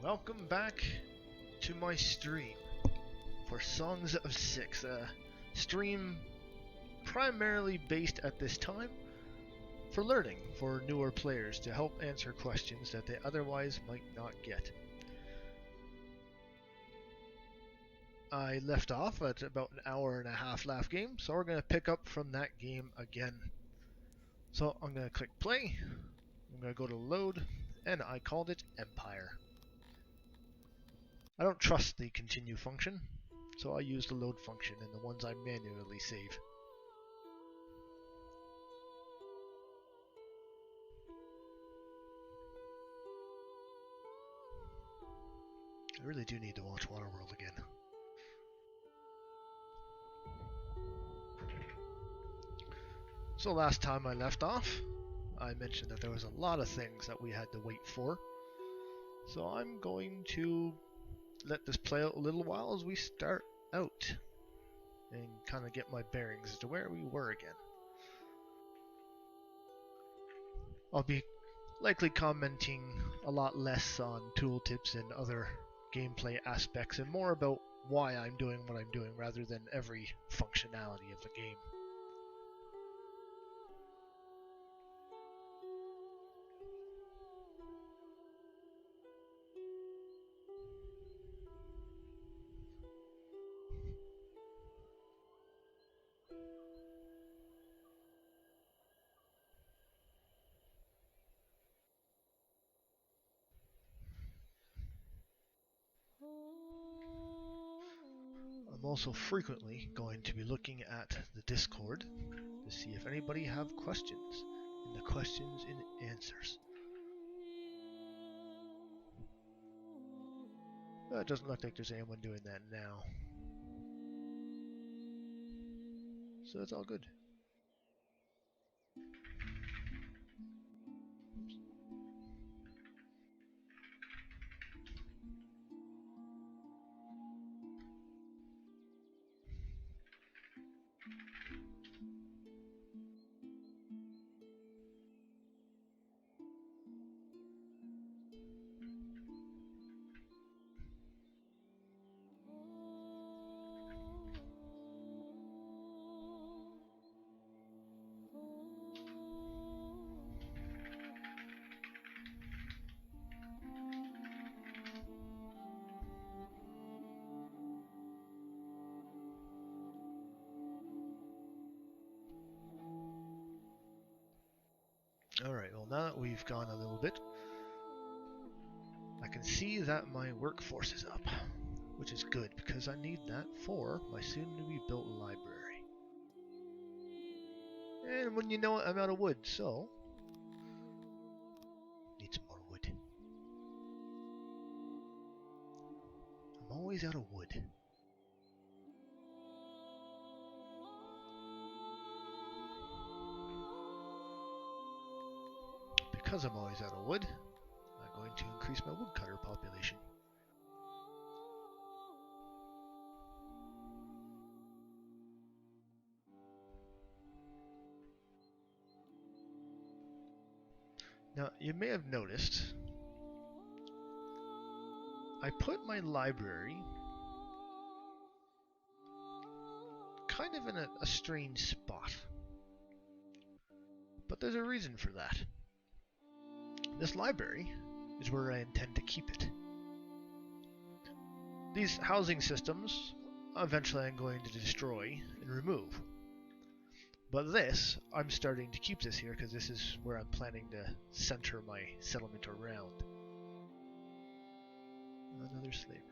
Welcome back to my stream for Songs of Syx, a stream primarily based at this time for learning for newer players to help answer questions that they otherwise might not get. I left off at about an hour and a half last game, so we're going to pick up from that game again. So I'm going to click play, I'm going to go to load, and I called it Empire. I don't trust the continue function, so I use the load function and the ones I manually save. I really do need to watch Waterworld again. So last time I left off, I mentioned that there was a lot of things that we had to wait for. So I'm going to let this play out a little while as we start out and kind of get my bearings as to where we were again. I'll be likely commenting a lot less on tooltips and other gameplay aspects and more about why I'm doing what I'm doing rather than every functionality of the game. I'm also frequently going to be looking at the Discord to see if anybody have questions in the questions and answers. It doesn't look like there's anyone doing that now, so it's all good. Alright, well now that we've gone a little bit, I can see that my workforce is up, which is good because I need that for my soon-to-be built library. And when you know it, I'm out of wood, so need some more wood. I'm always out of wood. Because I'm always out of wood, I'm going to increase my woodcutter population. Now, you may have noticed, I put my library kind of in a strange spot. But there's a reason for that. This library is where I intend to keep it. These housing systems, eventually I'm going to destroy and remove. But this, I'm starting to keep this here because this is where I'm planning to center my settlement around. Another slaver.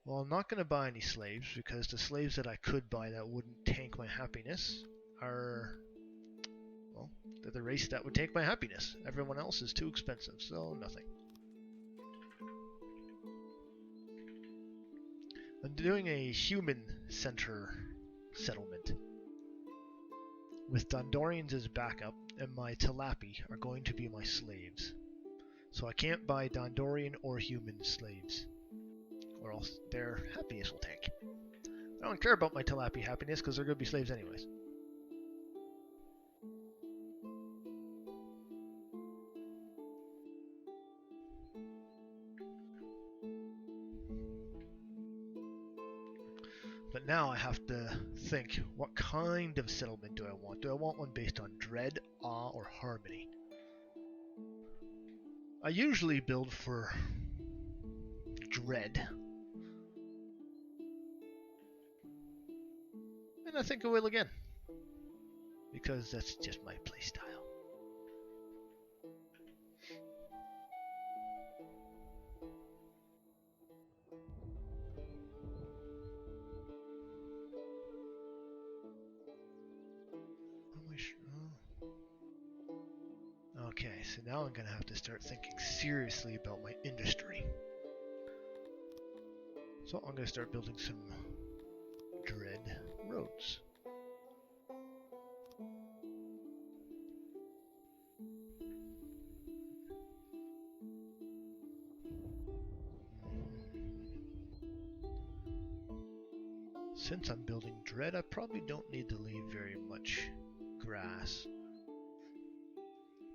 Well, I'm not going to buy any slaves because the slaves that I could buy that wouldn't tank my happiness are, well, they're the race that would tank my happiness. Everyone else is too expensive, so nothing. I'm doing a human center settlement with Dondorians as backup, and my Talapi are going to be my slaves. So I can't buy Dondorian or human slaves, or else their happiness will tank. I don't care about my Talapi happiness because they're going to be slaves anyways. But now I have to think, what kind of settlement do I want? Do I want one based on dread, awe, or harmony? I usually build for dread. And I think I will again. Because that's just my playstyle. Okay, so now I'm going to have to start thinking seriously about my industry. So I'm going to start building some dread roads. Since I'm building dread, I probably don't need to leave very much grass.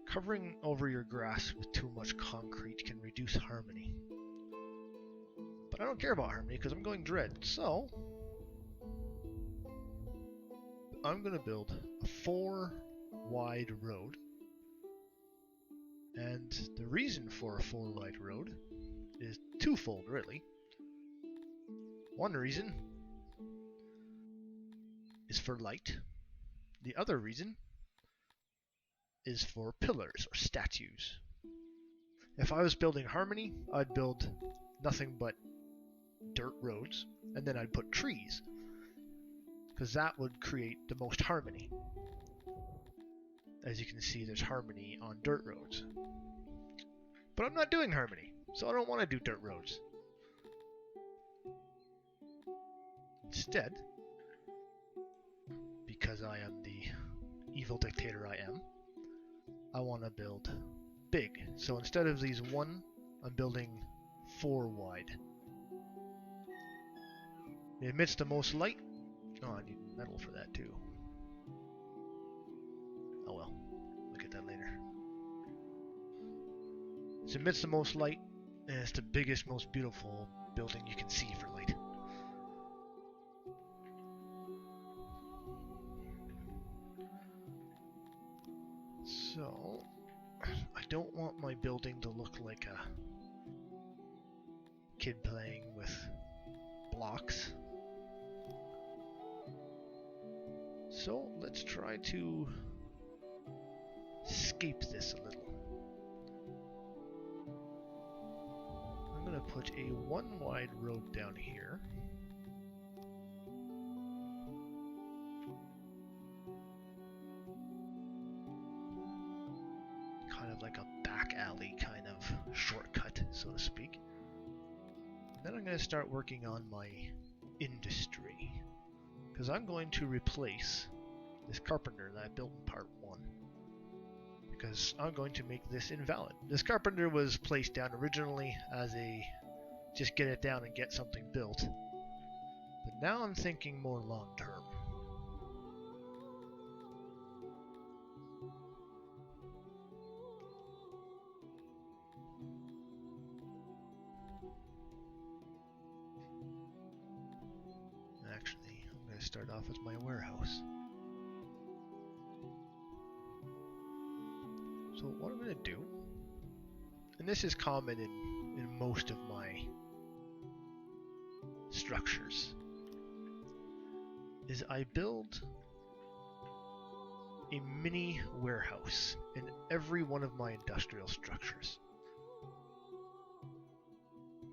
Covering over your grass with too much concrete can reduce harmony. But I don't care about harmony because I'm going dread, so I'm going to build a 4-wide road. And the reason for a 4-wide road is twofold, really. One reason is for light. The other reason is for pillars or statues. If I was building harmony, I'd build nothing but dirt roads, and then I'd put trees, because that would create the most harmony. As you can see, there's harmony on dirt roads. But I'm not doing harmony, so I don't want to do dirt roads. Instead, because I am the evil dictator I am, I want to build big. So instead of these 1, I'm building 4 wide. It emits the most light. Oh, I need metal for that too. Oh well, look at that later. It emits the most light, and it's the biggest, most beautiful building you can see for light. So, I don't want my building to look like a kid playing with blocks. So, let's try to escape this a little. I'm going to put a 1-wide road down here. Kind of like a back alley kind of shortcut, so to speak. Then I'm going to start working on my industry, because I'm going to replace this carpenter that I built in part 1, because I'm going to make this invalid. This carpenter was placed down originally as a just get it down and get something built, but now I'm thinking more long term. Actually, I'm going to start off with my warehouse. So what I'm going to do, and this is common in most of my structures, is I build a mini warehouse in every one of my industrial structures.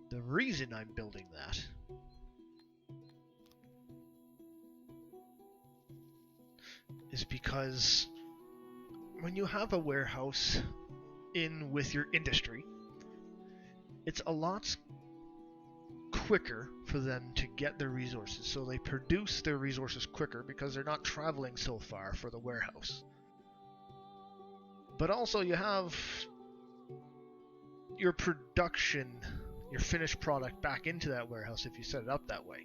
The reason I'm building that is because when you have a warehouse in with your industry, it's a lot quicker for them to get their resources. So they produce their resources quicker because they're not traveling so far for the warehouse. But also you have your production, your finished product back into that warehouse if you set it up that way.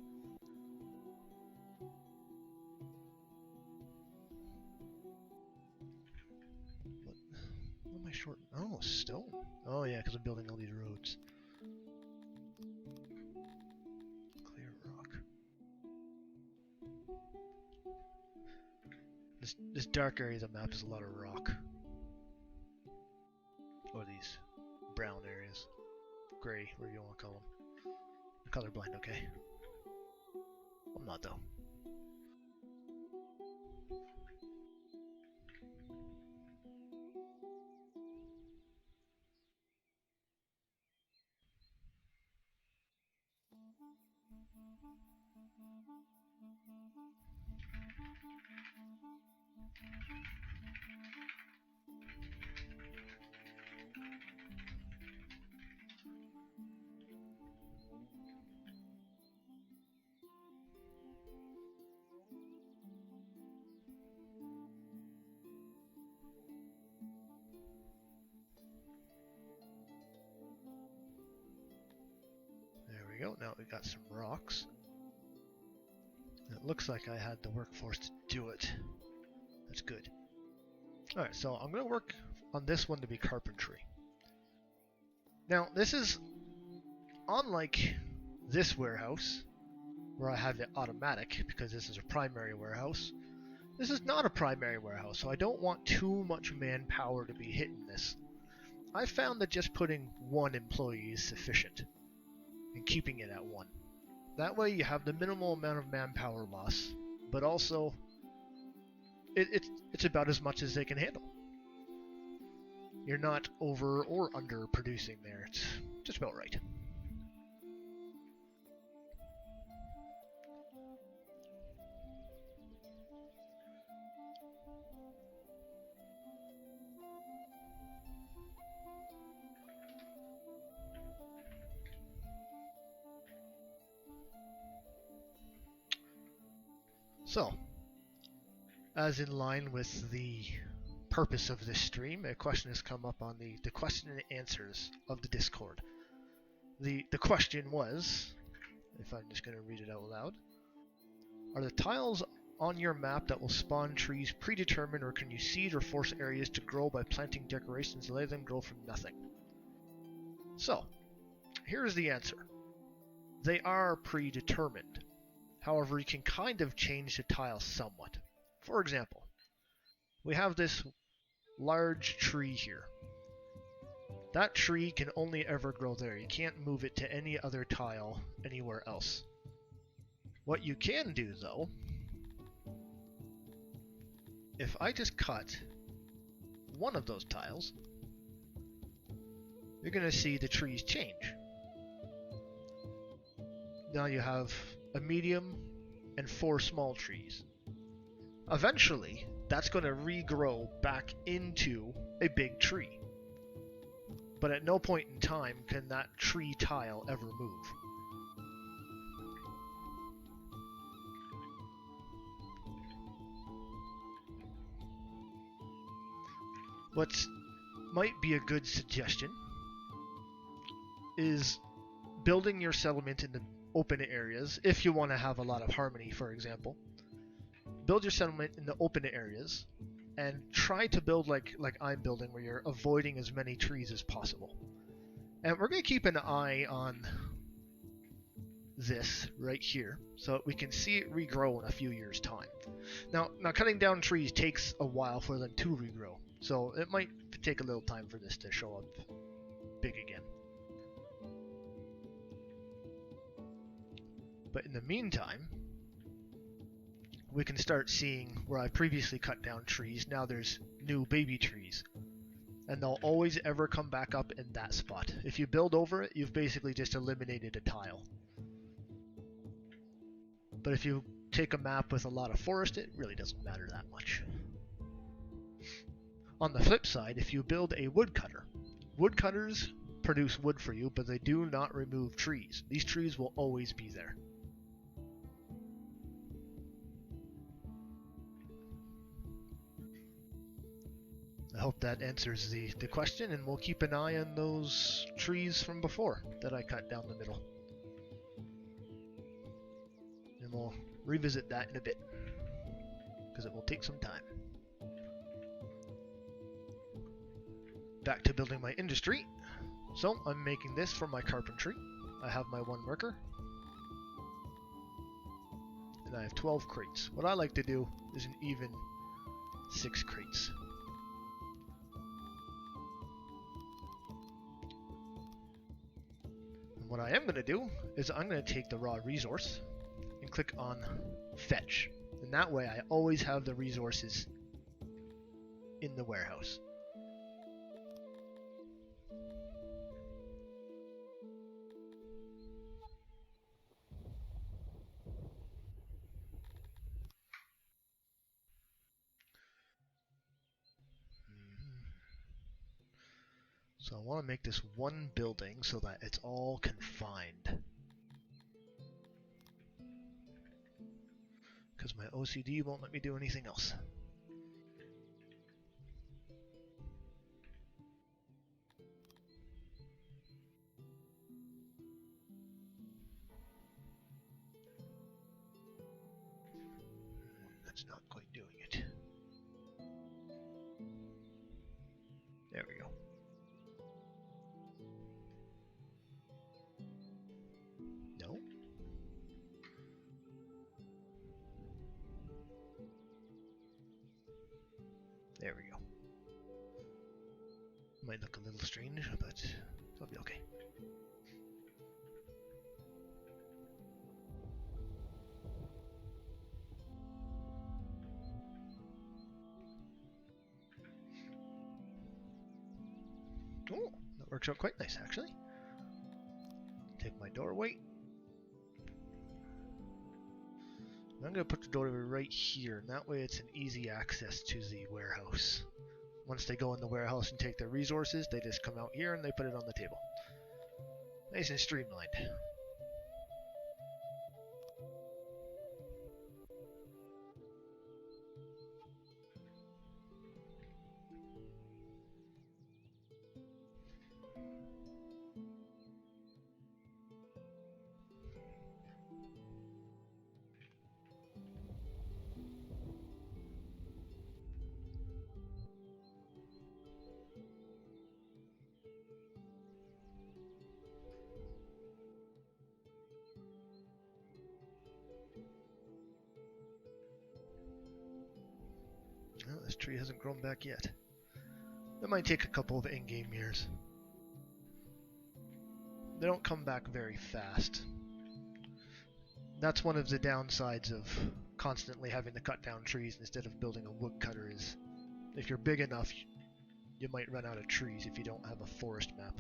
What am I short? Oh, stone. Oh yeah, because I'm building all these roads. Clear rock. This dark area of the map is a lot of rock. Or these brown areas. Gray, whatever you want to call them. I'm colorblind, okay? I'm not though. There we go, now we got some rocks. It looks like I had the workforce to do it. That's good. Alright, so I'm going to work on this one to be carpentry. Now, this is unlike this warehouse, where I have it automatic, because this is a primary warehouse. This is not a primary warehouse, so I don't want too much manpower to be hitting this. I found that just putting one employee is sufficient, and keeping it at one. That way you have the minimal amount of manpower loss, but also it's about as much as they can handle. You're not over or under producing there, it's just about right. So, as in line with the purpose of this stream, a question has come up on the question and answers of the Discord. The question was, if I'm just going to read it out loud, are the tiles on your map that will spawn trees predetermined, or can you seed or force areas to grow by planting decorations and let them grow from nothing? So, here's the answer. They are predetermined. However, you can kind of change the tile somewhat. For example, we have this large tree here. That tree can only ever grow there. You can't move it to any other tile anywhere else. What you can do, though, if I just cut one of those tiles, you're going to see the trees change. Now you have a medium and 4 small trees. Eventually, that's going to regrow back into a big tree. But at no point in time can that tree tile ever move. What might be a good suggestion is building your settlement in the open areas, if you want to have a lot of harmony, for example. Build your settlement in the open areas and try to build like I'm building, where you're avoiding as many trees as possible. And we're going to keep an eye on this right here so that we can see it regrow in a few years' time. Now cutting down trees takes a while for them to regrow, so it might take a little time for this to show up big again. But in the meantime, we can start seeing where I previously cut down trees. Now there's new baby trees. And they'll always ever come back up in that spot. If you build over it, you've basically just eliminated a tile. But if you take a map with a lot of forest, it really doesn't matter that much. On the flip side, if you build a woodcutter, woodcutters produce wood for you, but they do not remove trees. These trees will always be there. I hope that answers the question, and we'll keep an eye on those trees from before that I cut down the middle. And we'll revisit that in a bit, because it will take some time. Back to building my industry. So I'm making this for my carpentry. I have my one worker. and I have 12 crates. What I like to do is an even 6 crates. And what I am going to do is I'm going to take the raw resource and click on fetch. And that way I always have the resources in the warehouse. So I want to make this one building so that it's all confined. Because my OCD won't let me do anything else. That's not quite doing it. There we go. No. There we go. Might look a little strange, but it'll be okay. Oh, that works out quite nice, actually. Take my doorway. I'm going to put the doorway right here, and that way it's an easy access to the warehouse. Once they go in the warehouse and take their resources, they just come out here and they put it on the table. Nice and streamlined. Well, this tree hasn't grown back yet. That might take a couple of in-game years. They don't come back very fast. That's one of the downsides of constantly having to cut down trees instead of building a woodcutter is if you're big enough, you might run out of trees if you don't have a forest map.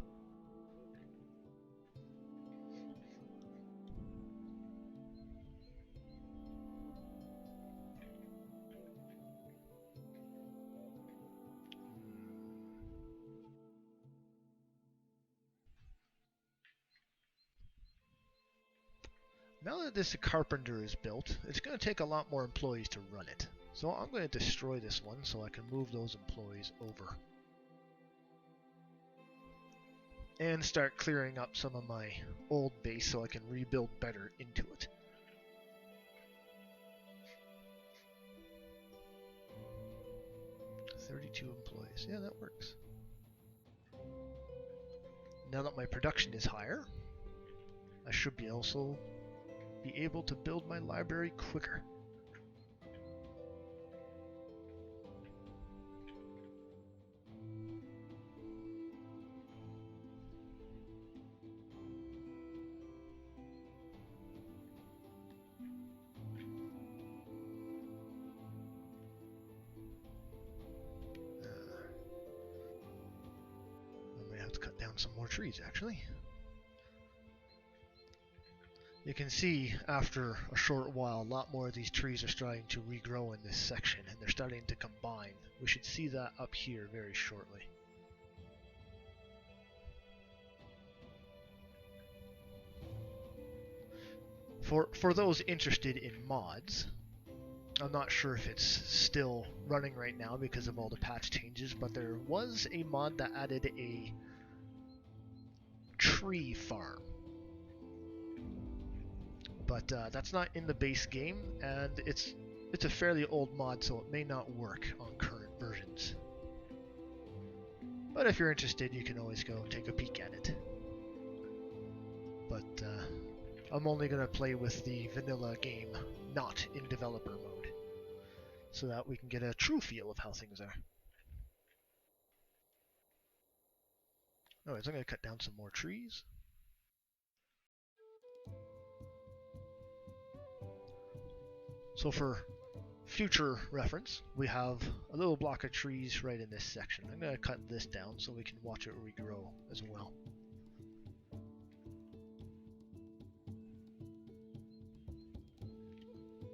Now that this carpenter is built, it's going to take a lot more employees to run it. So I'm going to destroy this one so I can move those employees over. And start clearing up some of my old base so I can rebuild better into it. "32 employees. Yeah, that works. Now that my production is higher, I should be also be able to build my library quicker. I might have to cut down some more trees, actually. You can see after a short while, a lot more of these trees are starting to regrow in this section, and they're starting to combine. We should see that up here very shortly. For those interested in mods, I'm not sure if it's still running right now because of all the patch changes, but there was a mod that added a tree farm. But that's not in the base game, and it's a fairly old mod, so it may not work on current versions. But if you're interested, you can always go take a peek at it. But I'm only going to play with the vanilla game not in developer mode, so that we can get a true feel of how things are. Alright, so I'm going to cut down some more trees. So for future reference, we have a little block of trees right in this section. I'm going to cut this down so we can watch it regrow as well.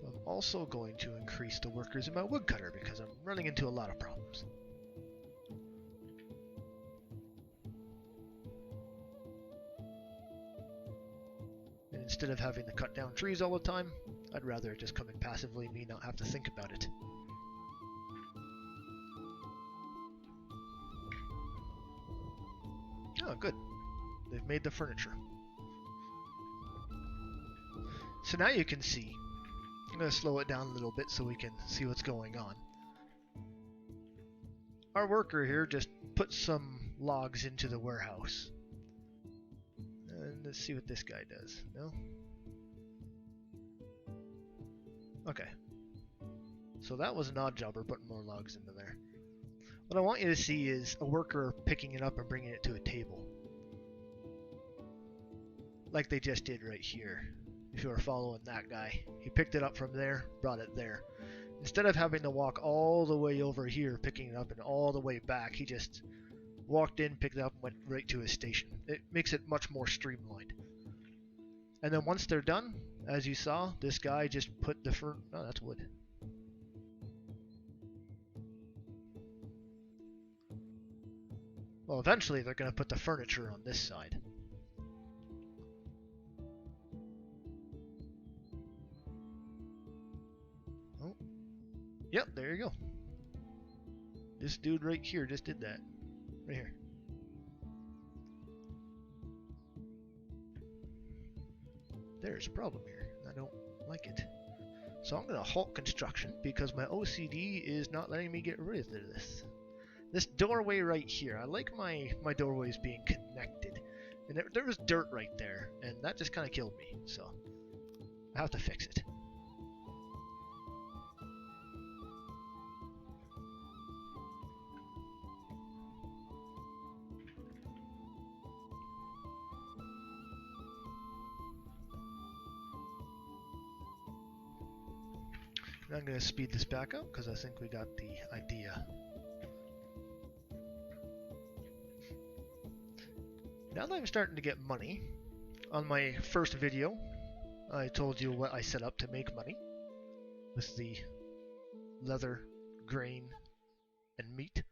I'm also going to increase the workers in my woodcutter because I'm running into a lot of problems. And instead of having to cut down trees all the time, I'd rather it just come in passively, me not have to think about it. Oh, good. They've made the furniture. So now you can see. I'm going to slow it down a little bit so we can see what's going on. Our worker here just put some logs into the warehouse. And let's see what this guy does. No? Okay. So that was an odd jobber putting more logs into there. What I want you to see is a worker picking it up and bringing it to a table. Like they just did right here. If you were following that guy. He picked it up from there, brought it there. Instead of having to walk all the way over here, picking it up, and all the way back, he just walked in, picked it up, and went right to his station. It makes it much more streamlined. And then once they're done, as you saw, this guy just put the oh, that's wood. Well, eventually they're going to put the furniture on this side. Oh. Yep, there you go. This dude right here just did that. Right here. There's a problem here. I don't like it. So I'm going to halt construction because my OCD is not letting me get rid of this. This doorway right here. I like my doorways being connected. And there was dirt right there. And that just kind of killed me. So I have to fix it. I'm going to speed this back up because I think we got the idea. Now that I'm starting to get money, on my first video, I told you what I set up to make money with the leather, grain, and meat.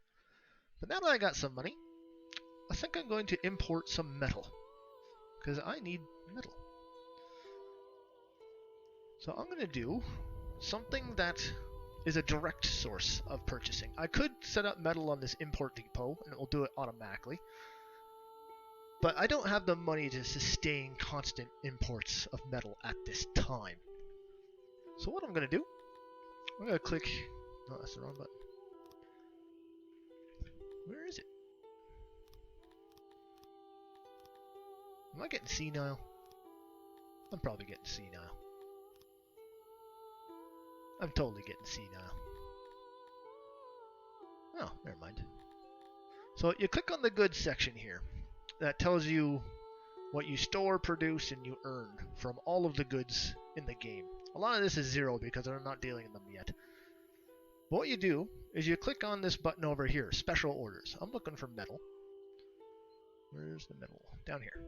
But now that I got some money, I think I'm going to import some metal because I need metal. So I'm going to do something that is a direct source of purchasing. I could set up metal on this import depot and it will do it automatically. But I don't have the money to sustain constant imports of metal at this time. So what I'm going to do, I'm going to click... Oh, that's the wrong button. Where is it? Am I getting senile? I'm probably getting senile. I'm totally getting senile. Oh, never mind. So you click on the goods section here. That tells you what you store, produce, and you earn from all of the goods in the game. A lot of this is zero because I'm not dealing in them yet. But what you do is you click on this button over here, special orders. I'm looking for metal. Where's the metal? Down here.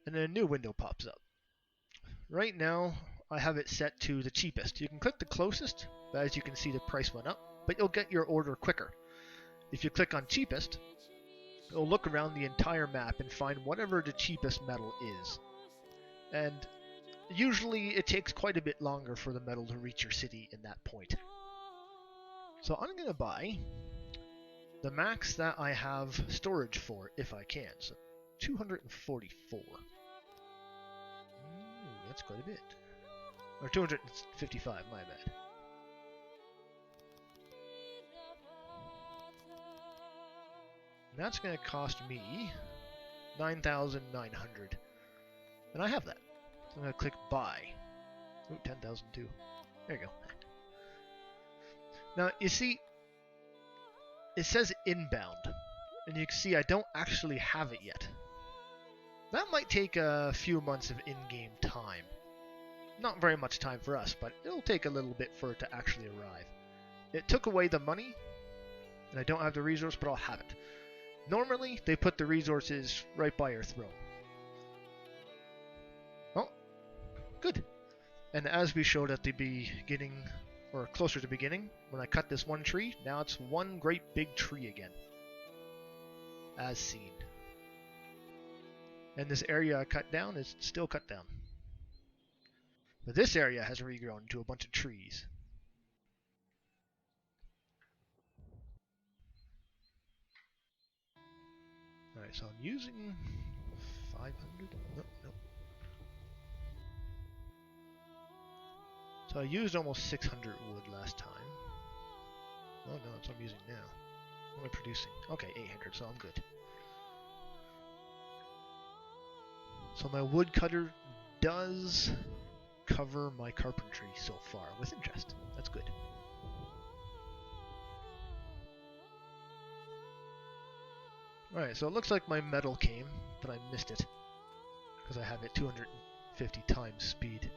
And then a new window pops up. Right now, I have it set to the cheapest. You can click the closest, but as you can see the price went up, but you'll get your order quicker. If you click on cheapest, it'll look around the entire map and find whatever the cheapest metal is. And usually it takes quite a bit longer for the metal to reach your city in that point. So I'm going to buy the max that I have storage for if I can. So 244. Ooh, that's quite a bit. Or 255, my bad. And that's going to cost me 9,900. And I have that. So I'm going to click buy. Ooh, 10,000 too. There you go. Now, you see, it says inbound, and you can see I don't actually have it yet. That might take a few months of in-game time. Not very much time for us, but it'll take a little bit for it to actually arrive. It took away the money, and I don't have the resource, but I'll have it. Normally, they put the resources right by your throne. Oh, good. And as we showed at the beginning, or closer to the beginning, when I cut this one tree, now it's one great big tree again. As seen. And this area I cut down is still cut down. But this area has regrown into a bunch of trees. Alright, so I'm using 500? Nope, nope. So I used almost 600 wood last time. Oh no, that's what I'm using now. What am I producing? Okay, 800, so I'm good. So my woodcutter does cover my carpentry so far with interest. That's good. Alright, so it looks like my metal came, but I missed it. Because I have it 250 times speed.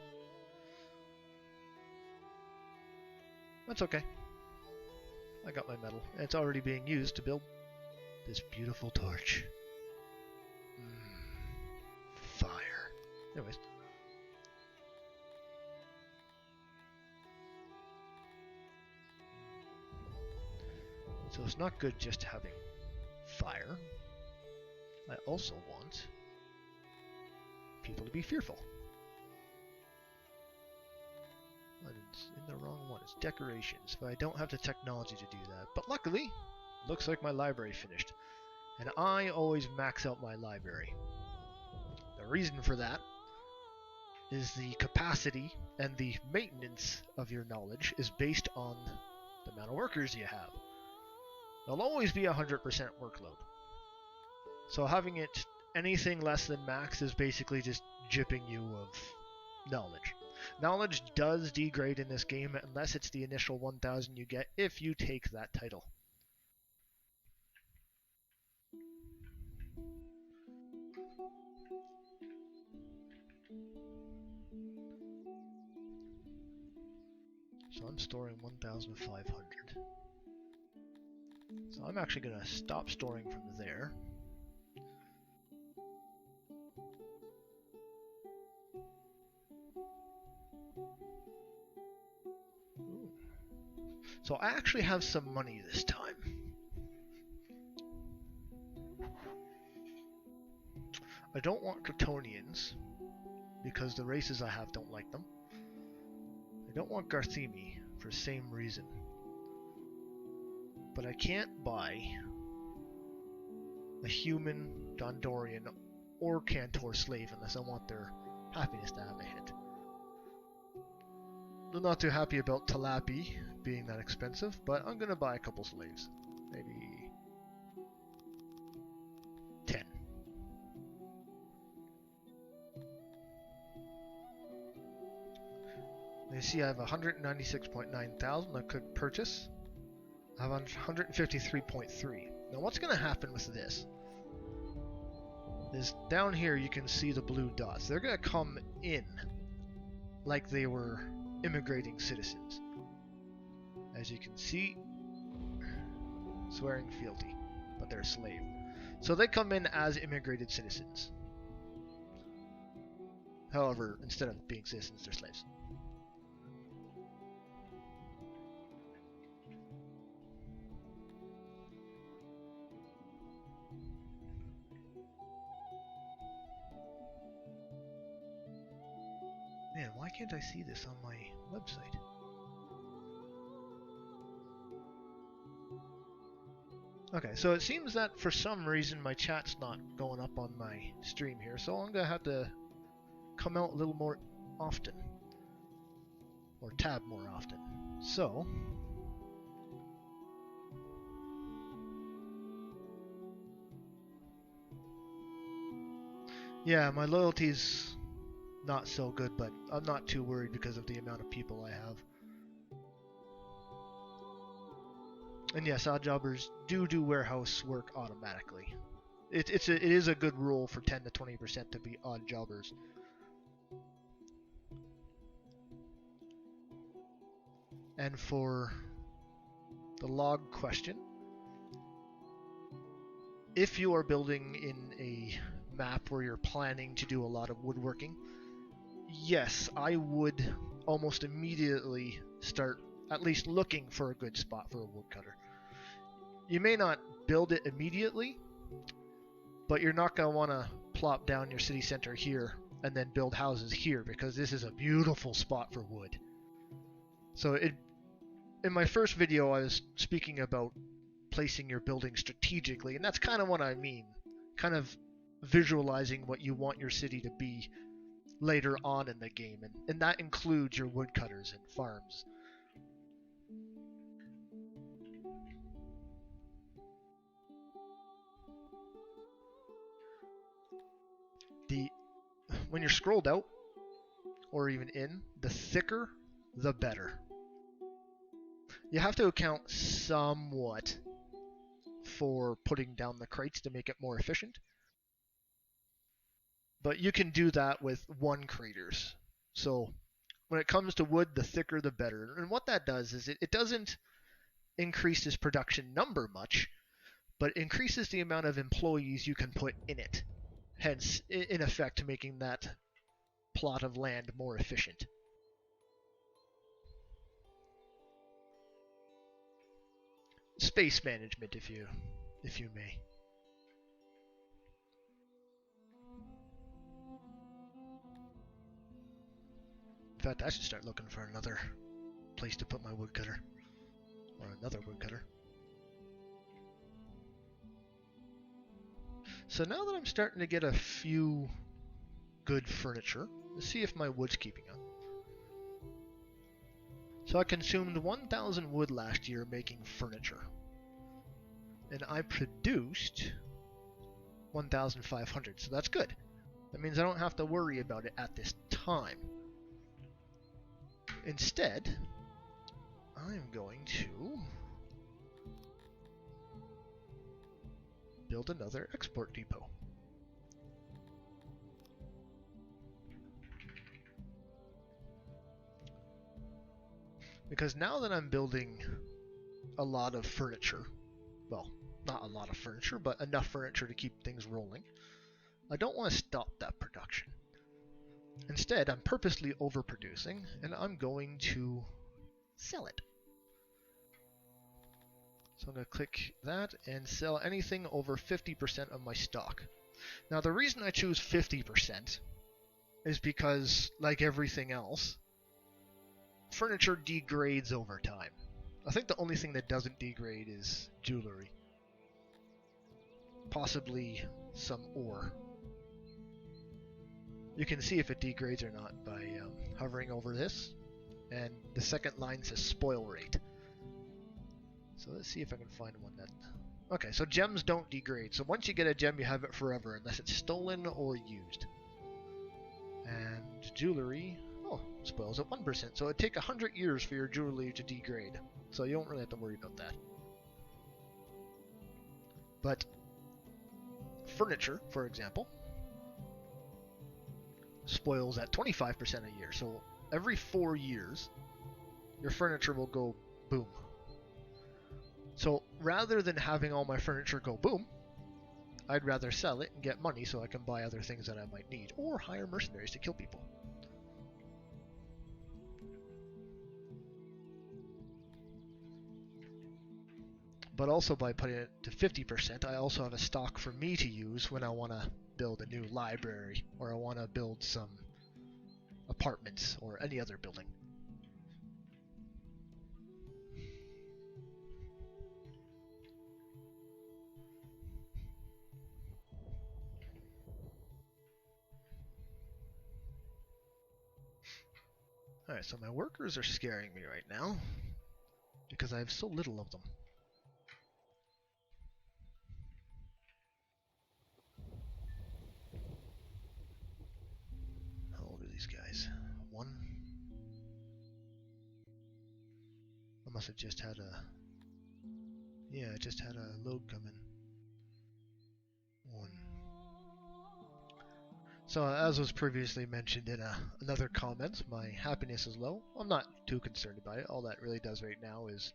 That's okay. I got my metal. And it's already being used to build this beautiful torch. Fire. Anyways. So it's not good just having fire. I also want people to be fearful. It's in the wrong one. It's decorations, but I don't have the technology to do that. But luckily, looks like my library finished. And I always max out my library. The reason for that is the capacity and the maintenance of your knowledge is based on the amount of workers you have. There'll always be 100% workload. So having it anything less than max is basically just gypping you of knowledge. Knowledge does degrade in this game unless it's the initial 1,000 you get if you take that title. So I'm storing 1,500. So I'm actually going to stop storing from there. Ooh. So I actually have some money this time. I don't want Kryptonians, because the races I have don't like them. I don't want Garthemi, for the same reason. But I can't buy a human, Dondorian, or Cantor slave unless I want their happiness to have a hit. I'm not too happy about Talapi being that expensive, but I'm gonna buy a couple slaves. Maybe 10. You see I have 196.9 thousand I could purchase. I have 153.3. Now what's gonna happen with this is down here you can see the blue dots. They're gonna come in like they were immigrating citizens. As you can see, swearing fealty, but they're a slave. So they come in as immigrated citizens. However, instead of being citizens, they're slaves. Man, why can't I see this on my website? Okay, so it seems that for some reason my chat's not going up on my stream here, so I'm gonna have to come out a little more often. Or tab more often. So, yeah, my loyalties not so good, but I'm not too worried because of the amount of people I have. And yes, odd jobbers do warehouse work automatically. It is a good rule for 10 to 20% to be odd jobbers. And for the log question, if you are building in a map where you're planning to do a lot of woodworking, yes, I would almost immediately start at least looking for a good spot for a woodcutter. You may not build it immediately, but you're not going to want to plop down your city center here and then build houses here, because this is a beautiful spot for wood. So in my first video, I was speaking about placing your building strategically, and that's kind of what I mean. Kind of visualizing what you want your city to be later on in the game, and that includes your woodcutters and farms. When you're scrolled out, or even in, the thicker, the better. You have to account somewhat for putting down the crates to make it more efficient, but you can do that with 1 craters. So when it comes to wood, the thicker the better. And what that does is it doesn't increase this production number much, but increases the amount of employees you can put in it. Hence, in effect, making that plot of land more efficient. Space management, if you may. In fact, I should start looking for another place to put my woodcutter. Or another woodcutter. So now that I'm starting to get a few good furniture, let's see if my wood's keeping up. So I consumed 1,000 wood last year making furniture. And I produced 1,500, so that's good. That means I don't have to worry about it at this time. Instead, I'm going to build another export depot. Because now that I'm building a lot of furniture, well, not a lot of furniture, but enough furniture to keep things rolling, I don't want to stop that production. Instead, I'm purposely overproducing, and I'm going to sell it. So I'm going to click that and sell anything over 50% of my stock. Now the reason I choose 50% is because, like everything else, furniture degrades over time. I think the only thing that doesn't degrade is jewelry. Possibly some ore. You can see if it degrades or not by hovering over this, and the second line says spoil rate. So let's see if I can find one that... Okay, so gems don't degrade. So once you get a gem, you have it forever, unless it's stolen or used. And jewelry, oh, spoils at 1%. So it'd take 100 years for your jewelry to degrade. So you don't really have to worry about that. But furniture, for example, spoils at 25% a year. So every 4 years, your furniture will go boom. So rather than having all my furniture go boom, I'd rather sell it and get money so I can buy other things that I might need, or hire mercenaries to kill people. But also by putting it to 50%, I also have a stock for me to use when I want to build a new library, or I want to build some apartments, or any other building. Alright, so my workers are scaring me right now, because I have so little of them. How old are these I must have just had a... Yeah, I just had a load come in. 1. So, as was previously mentioned in another comment, my happiness is low. I'm not too concerned about it. All that really does right now is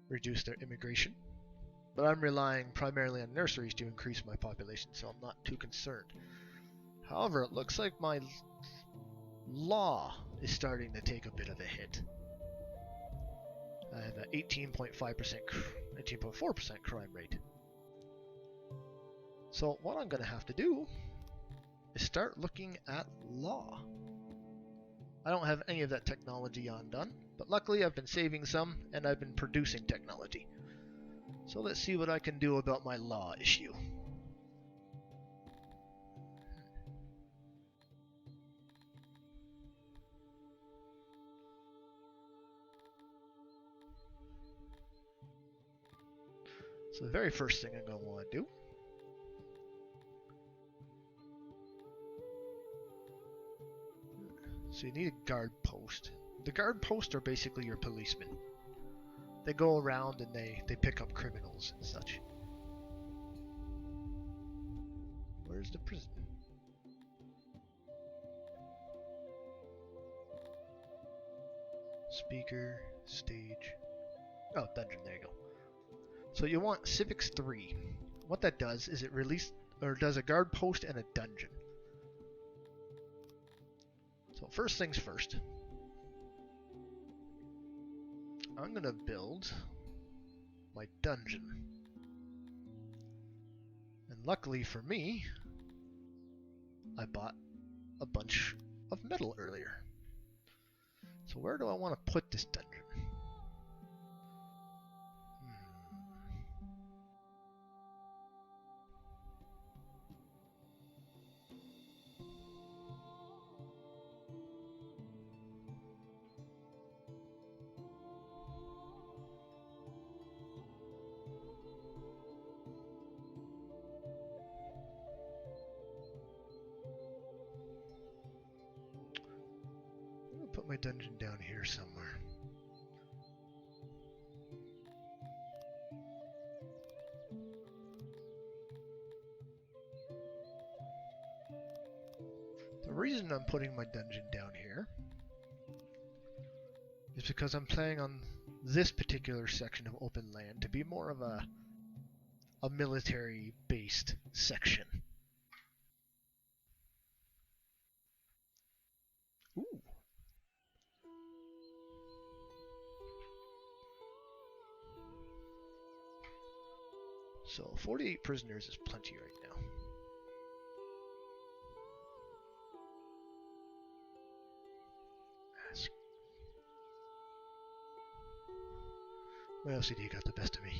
reduce their immigration. But I'm relying primarily on nurseries to increase my population, so I'm not too concerned. However, it looks like my law is starting to take a bit of a hit. I have an 18.4% crime rate. So what I'm going to have to do is start looking at law. I don't have any of that technology undone, but luckily I've been saving some and I've been producing technology. So let's see what I can do about my law issue. So the very first thing I'm going to want to do so you need a guard post. The guard posts are basically your policemen. They go around and they pick up criminals and such. Where's the prison? Speaker, stage. Oh, dungeon, there you go. So you want Civics 3. What that does is it does a guard post and a dungeon. So first things first. I'm gonna build my dungeon. And luckily for me, I bought a bunch of metal earlier. So where do I want to put this dungeon? I'm gonna put my dungeon down here somewhere. The reason I'm putting my dungeon down here is because I'm planning on this particular section of open land to be more of a military-based section. Ooh. So 48 prisoners is plenty right now. My OCD got the best of me.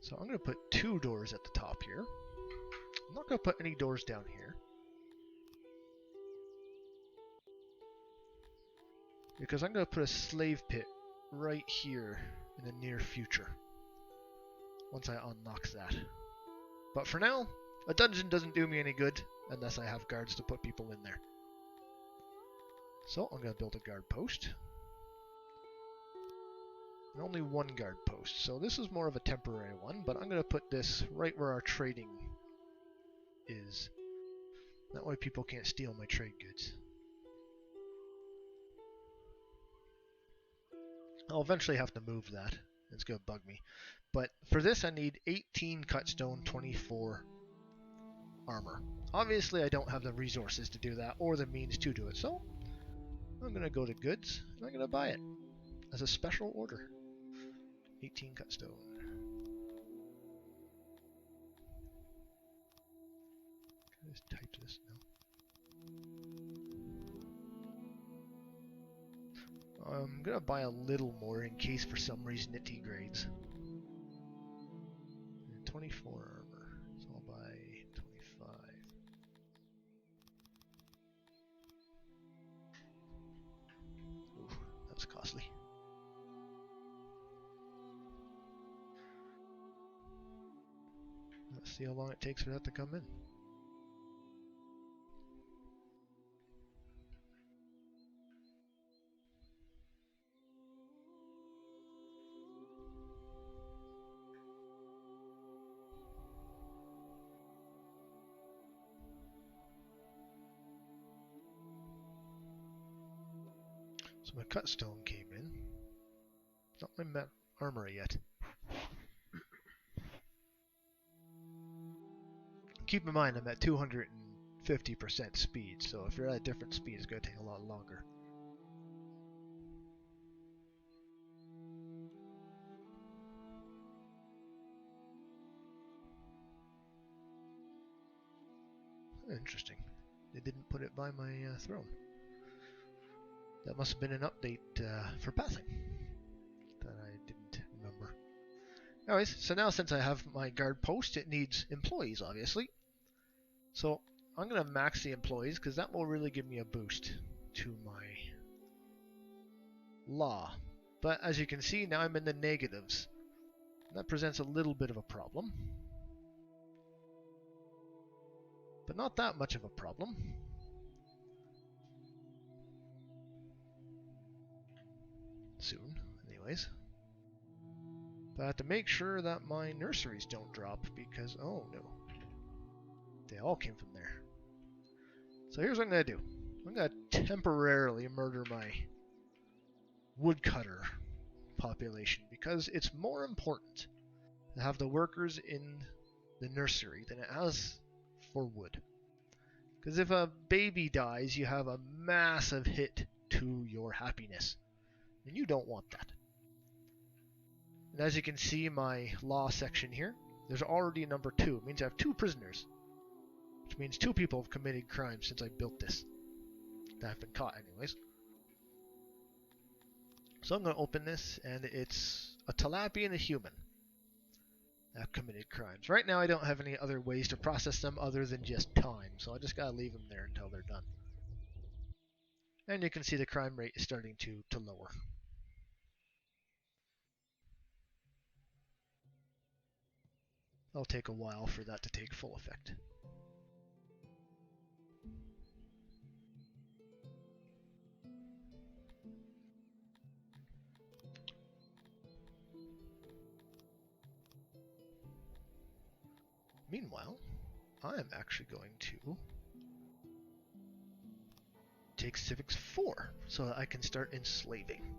So I'm going to put 2 doors at the top here. I'm not going to put any doors down here, because I'm going to put a slave pit right here in the near future, once I unlock that. But for now, a dungeon doesn't do me any good unless I have guards to put people in there. So I'm going to build a guard post. And only 1 guard post, so this is more of a temporary one, but I'm going to put this right where our trading is. That way people can't steal my trade goods. I'll eventually have to move that. It's going to bug me. But for this I need 18 cut stone, 24 armor. Obviously I don't have the resources to do that or the means to do it, so I'm going to go to goods and I'm going to buy it as a special order. 18 cut stone. Can I just type this now? I'm gonna buy a little more in case for some reason it degrades. And 24 armor, so I'll buy 25. Ooh, that's costly. Let's see how long it takes for that to come in. So my cut stone came in. It's not my armory yet. Keep in mind I'm at 250% speed, so if you're at a different speed, it's going to take a lot longer. Interesting. They didn't put it by my throne. That must have been an update for passing that I didn't remember. Anyways, so now since I have my guard post, it needs employees, obviously. So I'm going to max the employees because that will really give me a boost to my law. But as you can see, now I'm in the negatives. That presents a little bit of a problem. But not that much of a problem. Soon, anyways. But I have to make sure that my nurseries don't drop because, oh no. They all came from there. So here's what I'm going to do. I'm going to temporarily murder my woodcutter population because it's more important to have the workers in the nursery than it has for wood. Because if a baby dies, you have a massive hit to your happiness. And you don't want that. And as you can see, my law section here, there's already a number 2. It means I have 2 prisoners. Which means 2 people have committed crimes since I built this. That have been caught anyways. So I'm going to open this, and it's a tilapia and a human that have committed crimes. Right now I don't have any other ways to process them other than just time, so I just got to leave them there until they're done. And you can see the crime rate is starting to lower. It'll take a while for that to take full effect. Meanwhile, I am actually going to take Civics 4 so that I can start enslaving.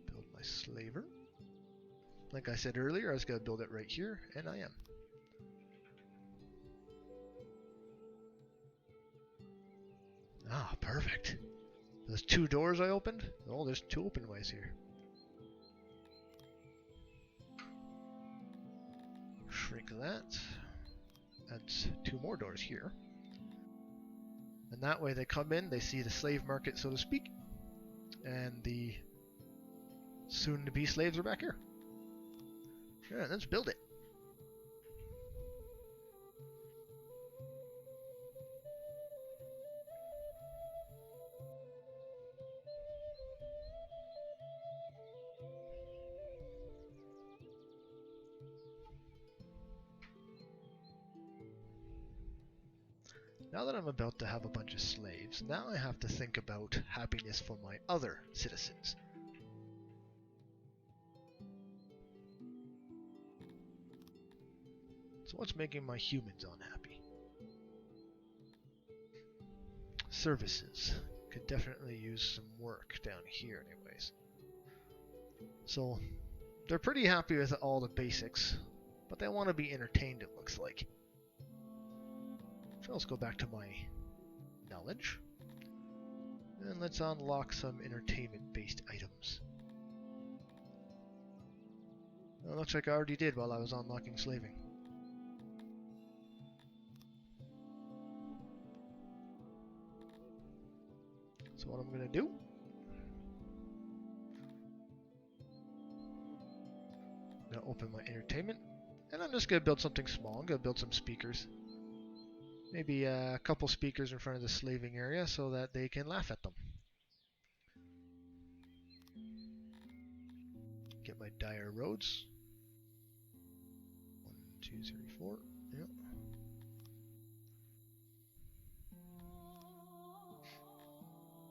Build my slaver. Like I said earlier, I was going to build it right here, and I am. Ah, perfect. Those 2 doors I opened? Oh, there's 2 open ways here. Shrink that. Adds 2 more doors here. And that way they come in, they see the slave market, so to speak. And the soon-to-be slaves are back here. Yeah, let's build it. Now that I'm about to have a bunch of slaves, now I have to think about happiness for my other citizens. So what's making my humans unhappy? Services. Could definitely use some work down here anyways. So they're pretty happy with all the basics, but they want to be entertained, it looks like. So let's go back to my knowledge. And let's unlock some entertainment-based items. Well, looks like I already did while I was unlocking slaving. So what I'm going to do, I'm going to open my entertainment, and I'm just going to build something small. I'm going to build some speakers. Maybe a couple speakers in front of the slaving area so that they can laugh at them. Get my dire roads. 1, 2, 3, 4. Yep.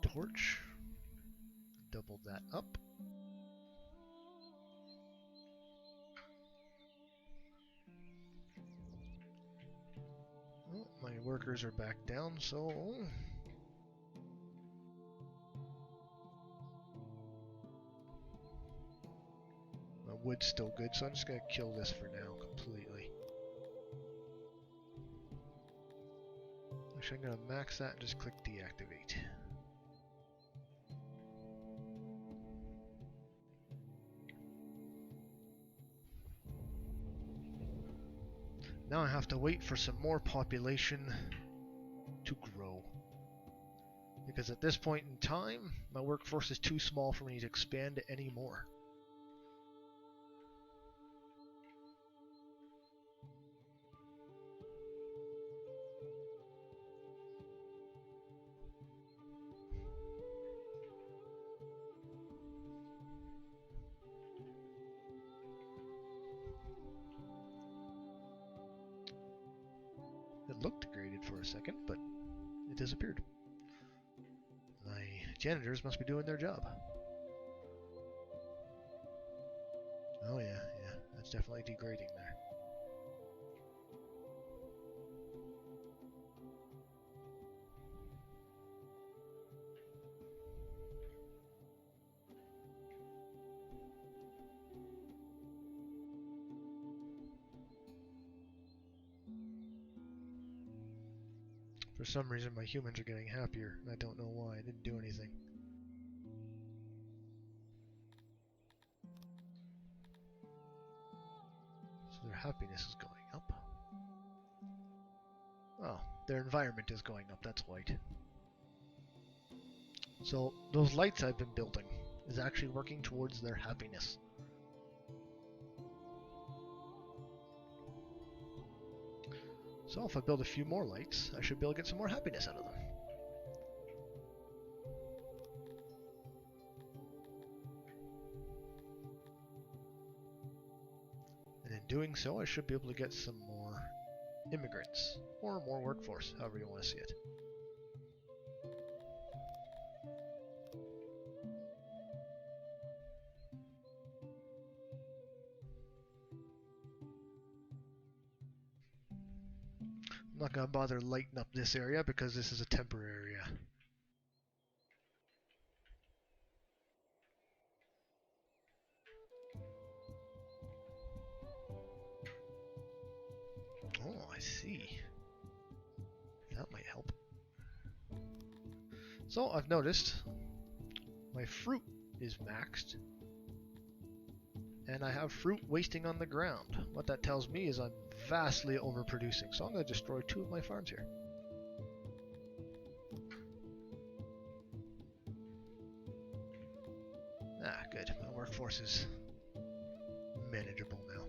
Torch. Double that up. workers are back down, so... My wood's still good, so I'm just gonna kill this for now completely. Actually, I'm gonna max that and just click deactivate. Now I have to wait for some more population to grow. Because at this point in time, my workforce is too small for me to expand anymore. It looked graded for a second, but it disappeared. My janitors must be doing their job. Oh yeah, that's definitely degrading there. For some reason my humans are getting happier, and I don't know why. I didn't do anything. So their happiness is going up. Oh, their environment is going up, that's white. So those lights I've been building is actually working towards their happiness. So if I build a few more lights, I should be able to get some more happiness out of them. And in doing so, I should be able to get some more immigrants, or more workforce, however you want to see it. I'm not going to bother lighting up this area because this is a temporary area. Oh, I see. That might help. So I've noticed my fruit is maxed, and I have fruit wasting on the ground. What that tells me is I'm vastly overproducing, so I'm going to destroy 2 of my farms here. Ah, good. My workforce is manageable now.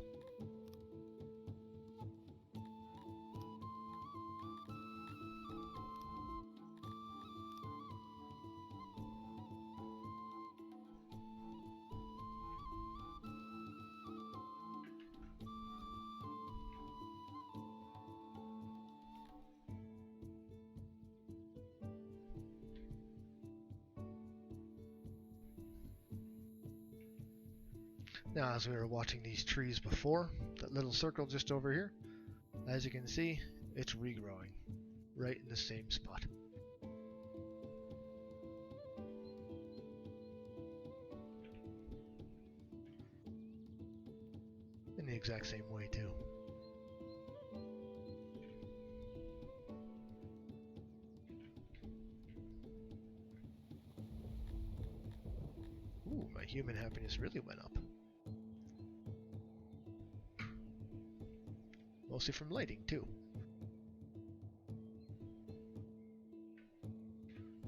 Now, as we were watching these trees before, that little circle just over here, as you can see, it's regrowing right in the same spot. In the exact same way too. Ooh, my human happiness really went up. Mostly from lighting too.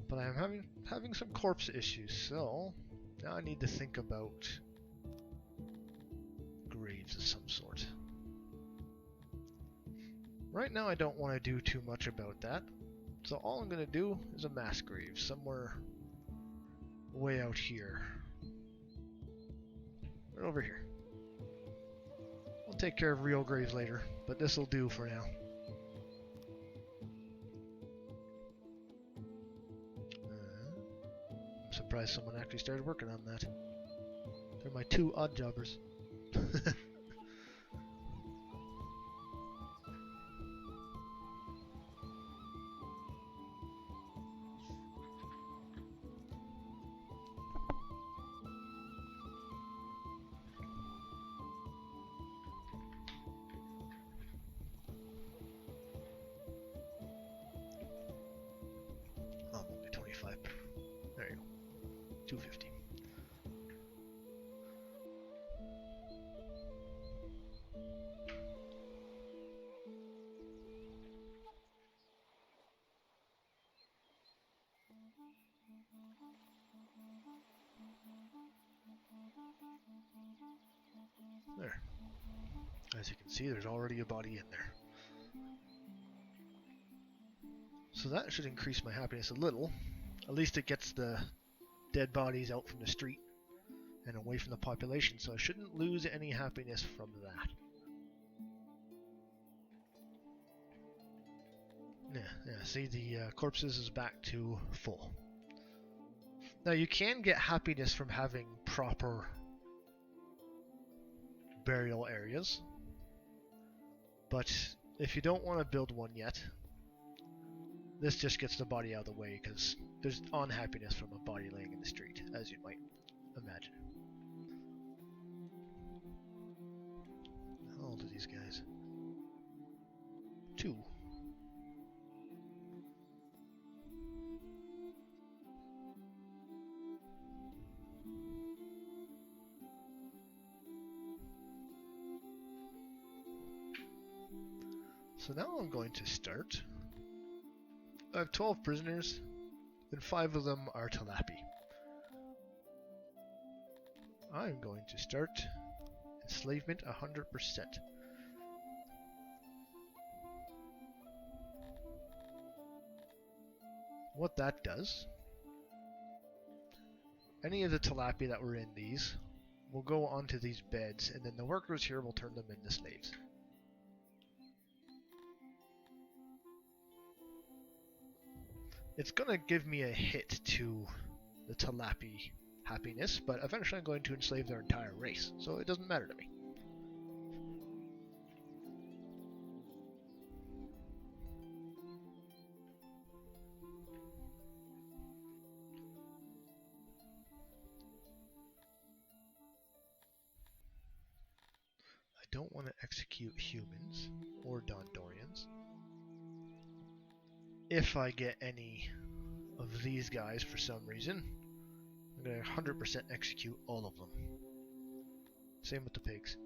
But I'm having some corpse issues, so now I need to think about graves of some sort. Right now I don't want to do too much about that, so all I'm going to do is a mass grave somewhere way out here. Right over here. We'll take care of real graves later, but this'll do for now. I'm surprised someone actually started working on that. They're my 2 odd jobbers. There. As you can see, there's already a body in there. So that should increase my happiness a little. At least it gets the dead bodies out from the street and away from the population, so I shouldn't lose any happiness from that. Yeah, see, the corpses is back to full. Now, you can get happiness from having proper burial areas, but if you don't want to build one yet, this just gets the body out of the way, because there's unhappiness from a body laying in the street, as you might imagine. How old are these guys? 2. So now I'm going to start. I have 12 prisoners, and 5 of them are Talapi. I'm going to start enslavement 100%. What that does, any of the Talapi that were in these will go onto these beds, and then the workers here will turn them into slaves. It's going to give me a hit to the Talapi happiness, but eventually I'm going to enslave their entire race, so it doesn't matter to me. I don't want to execute humans or Dondorians. If I get any of these guys for some reason, I'm going to 100% execute all of them. Same with the pigs.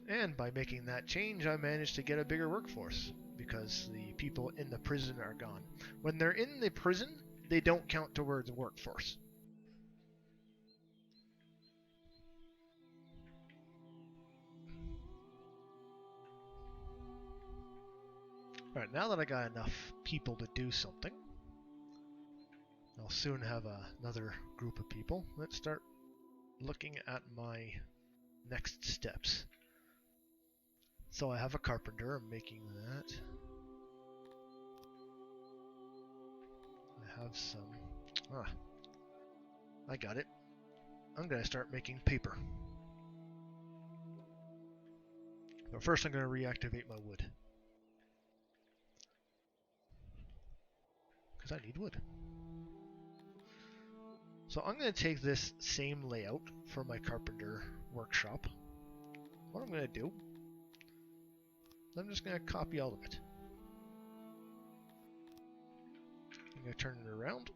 And by making that change, I managed to get a bigger workforce, because the people in the prison are gone. When they're in the prison, they don't count towards the workforce. Alright, now that I got enough people to do something, I'll soon have another group of people. Let's start looking at my next steps. So I have a carpenter, I'm making that. I have some... I got it. I'm going to start making paper. But first I'm going to reactivate my wood. Because I need wood. So I'm going to take this same layout for my carpenter workshop. What I'm going to do, I'm just going to copy all of it. I'm going to turn it around.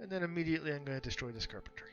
And then immediately I'm going to destroy this carpentry.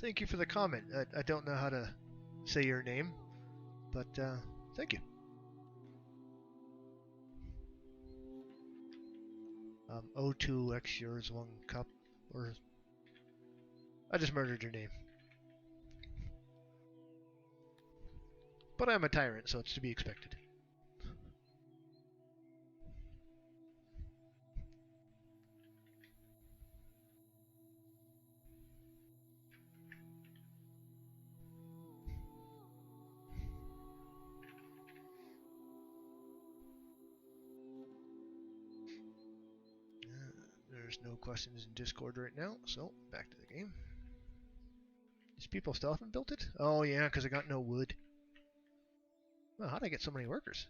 Thank you for the comment. I don't know how to say your name, but thank you. O2X yours 1 cup, or I just murdered your name. But I'm a tyrant, so it's to be expected. There's no questions in Discord right now, so back to the game. These people still haven't built it? Oh yeah, because I got no wood. Well, how'd I get so many workers?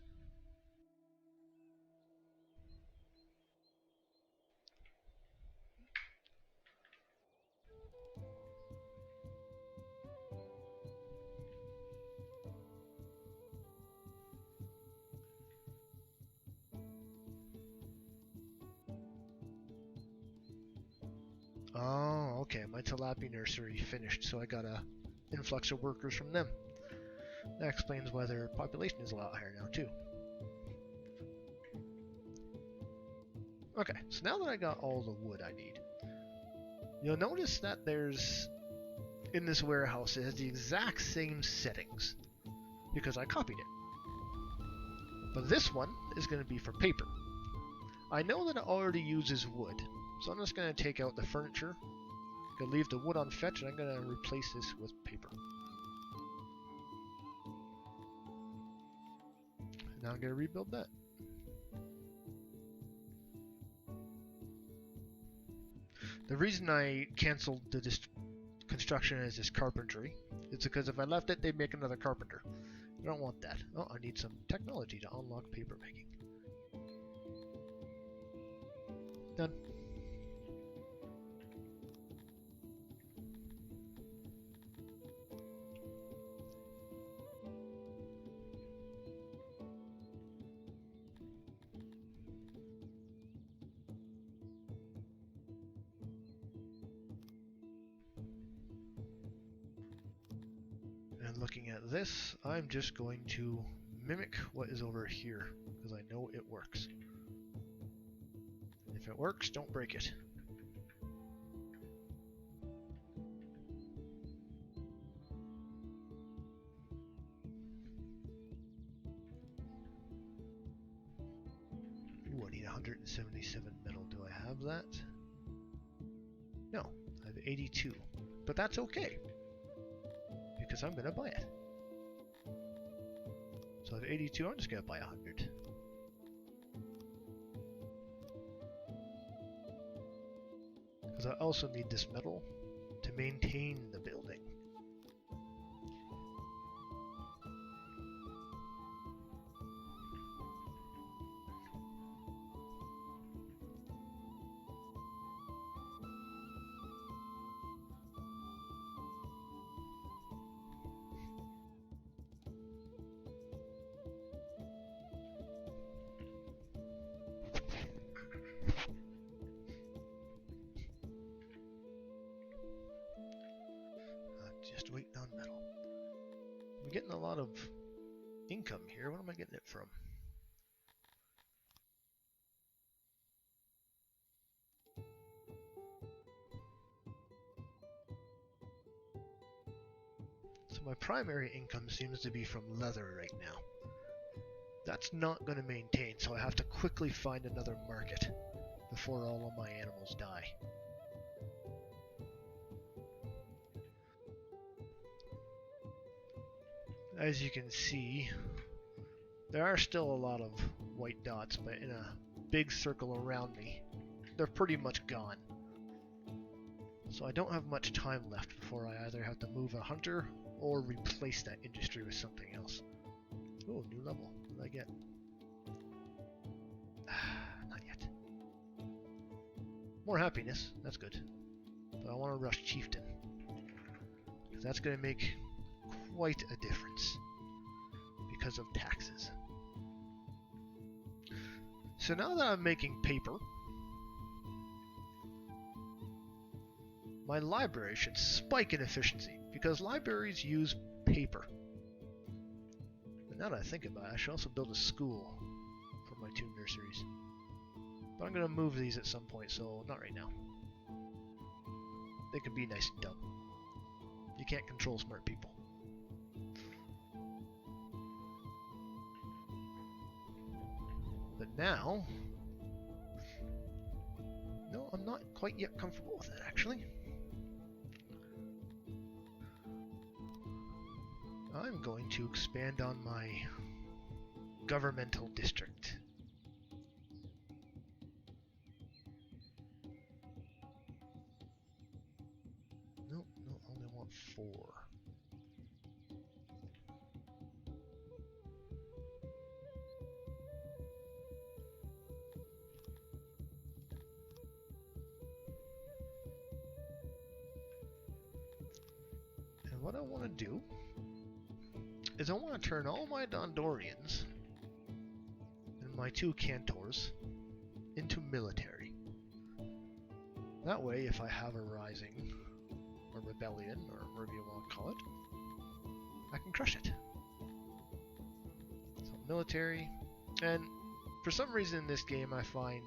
Oh, okay. My tilapia nursery finished, so I got a influx of workers from them. That explains why their population is a lot higher now, too. Okay, so now that I got all the wood I need, you'll notice that there's, in this warehouse, it has the exact same settings, because I copied it. But this one is going to be for paper. I know that it already uses wood, so I'm just going to take out the furniture, I'm going to leave the wood on fetch, and I'm going to replace this with paper. Now I'm going to rebuild that. The reason I canceled the construction as this carpentry is because if I left it, they'd make another carpenter. I don't want that. Oh, I need some technology to unlock paper making. Done. And looking at this, I'm just going to mimic what is over here, because I know it works. If it works, don't break it. Ooh, I need 177 metal. Do I have that? No, I have 82. But that's okay, because I'm going to buy it. So I have 82, I'm just going to buy 100. Because I also need this metal to maintain the building. Just waiting on metal. I'm getting a lot of income here. What am I getting it from? So my primary income seems to be from leather right now. That's not going to maintain, so I have to quickly find another market before all of my animals die. As you can see, there are still a lot of white dots, but in a big circle around me, they're pretty much gone. So I don't have much time left before I either have to move a hunter or replace that industry with something else. Oh, new level. What did I get? Not yet. More happiness. That's good. But I want to rush Chieftain, because that's going to make quite a difference because of taxes. So now that I'm making paper, my library should spike in efficiency, because libraries use paper. And now that I think about it, I should also build a school for my 2 nurseries. But I'm going to move these at some point, so not right now. They can be nice and dumb. You can't control smart people. But now, no, I'm not quite yet comfortable with it, actually. I'm going to expand on my governmental district. No, only want 4. And what I want to do is I want to turn all my Dondorians and my 2 Cantors into military. That way, if I have a rising, or rebellion, or whatever you want to call it, I can crush it. So military, and for some reason in this game I find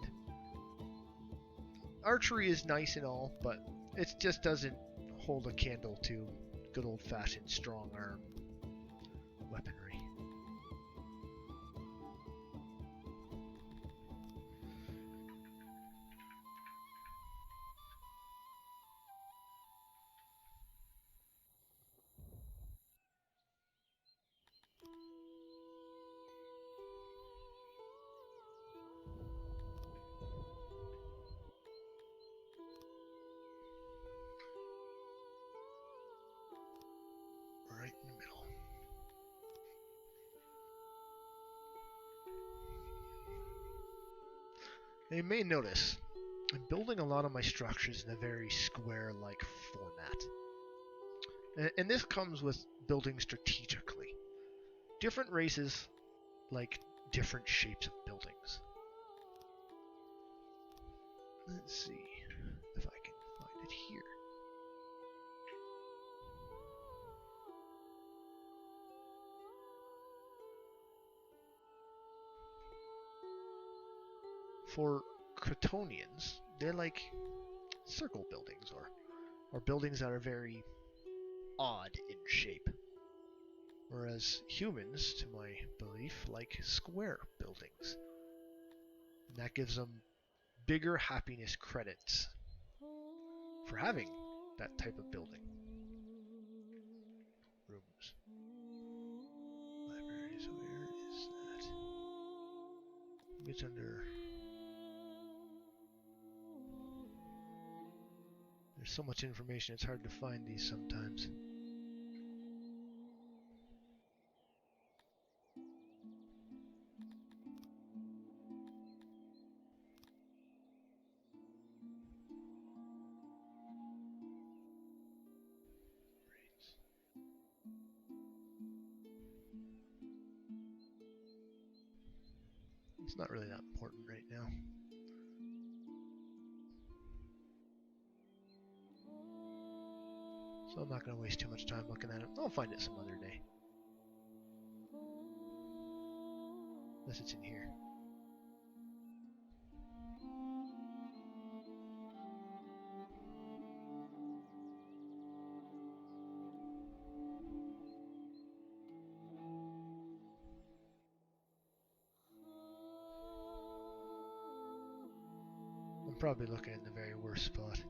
archery is nice and all, but it just doesn't hold a candle to good old-fashioned strong arm weaponry. Right in the middle. You may notice I'm building a lot of my structures in a very square-like format. And this comes with building strategically. Different races like different shapes of buildings. Let's see if I can find it here. For Crotonians, they like circle buildings or buildings that are very odd in shape. Whereas humans, to my belief, like square buildings. And that gives them bigger happiness credits for having that type of building. Rooms. Libraries, where is that? It's under... There's so much information, it's hard to find these sometimes. It's not really that important right now. So I'm not going to waste too much time looking at it. I'll find it some other day. Unless it's in here. I'm probably looking in the very worst spot.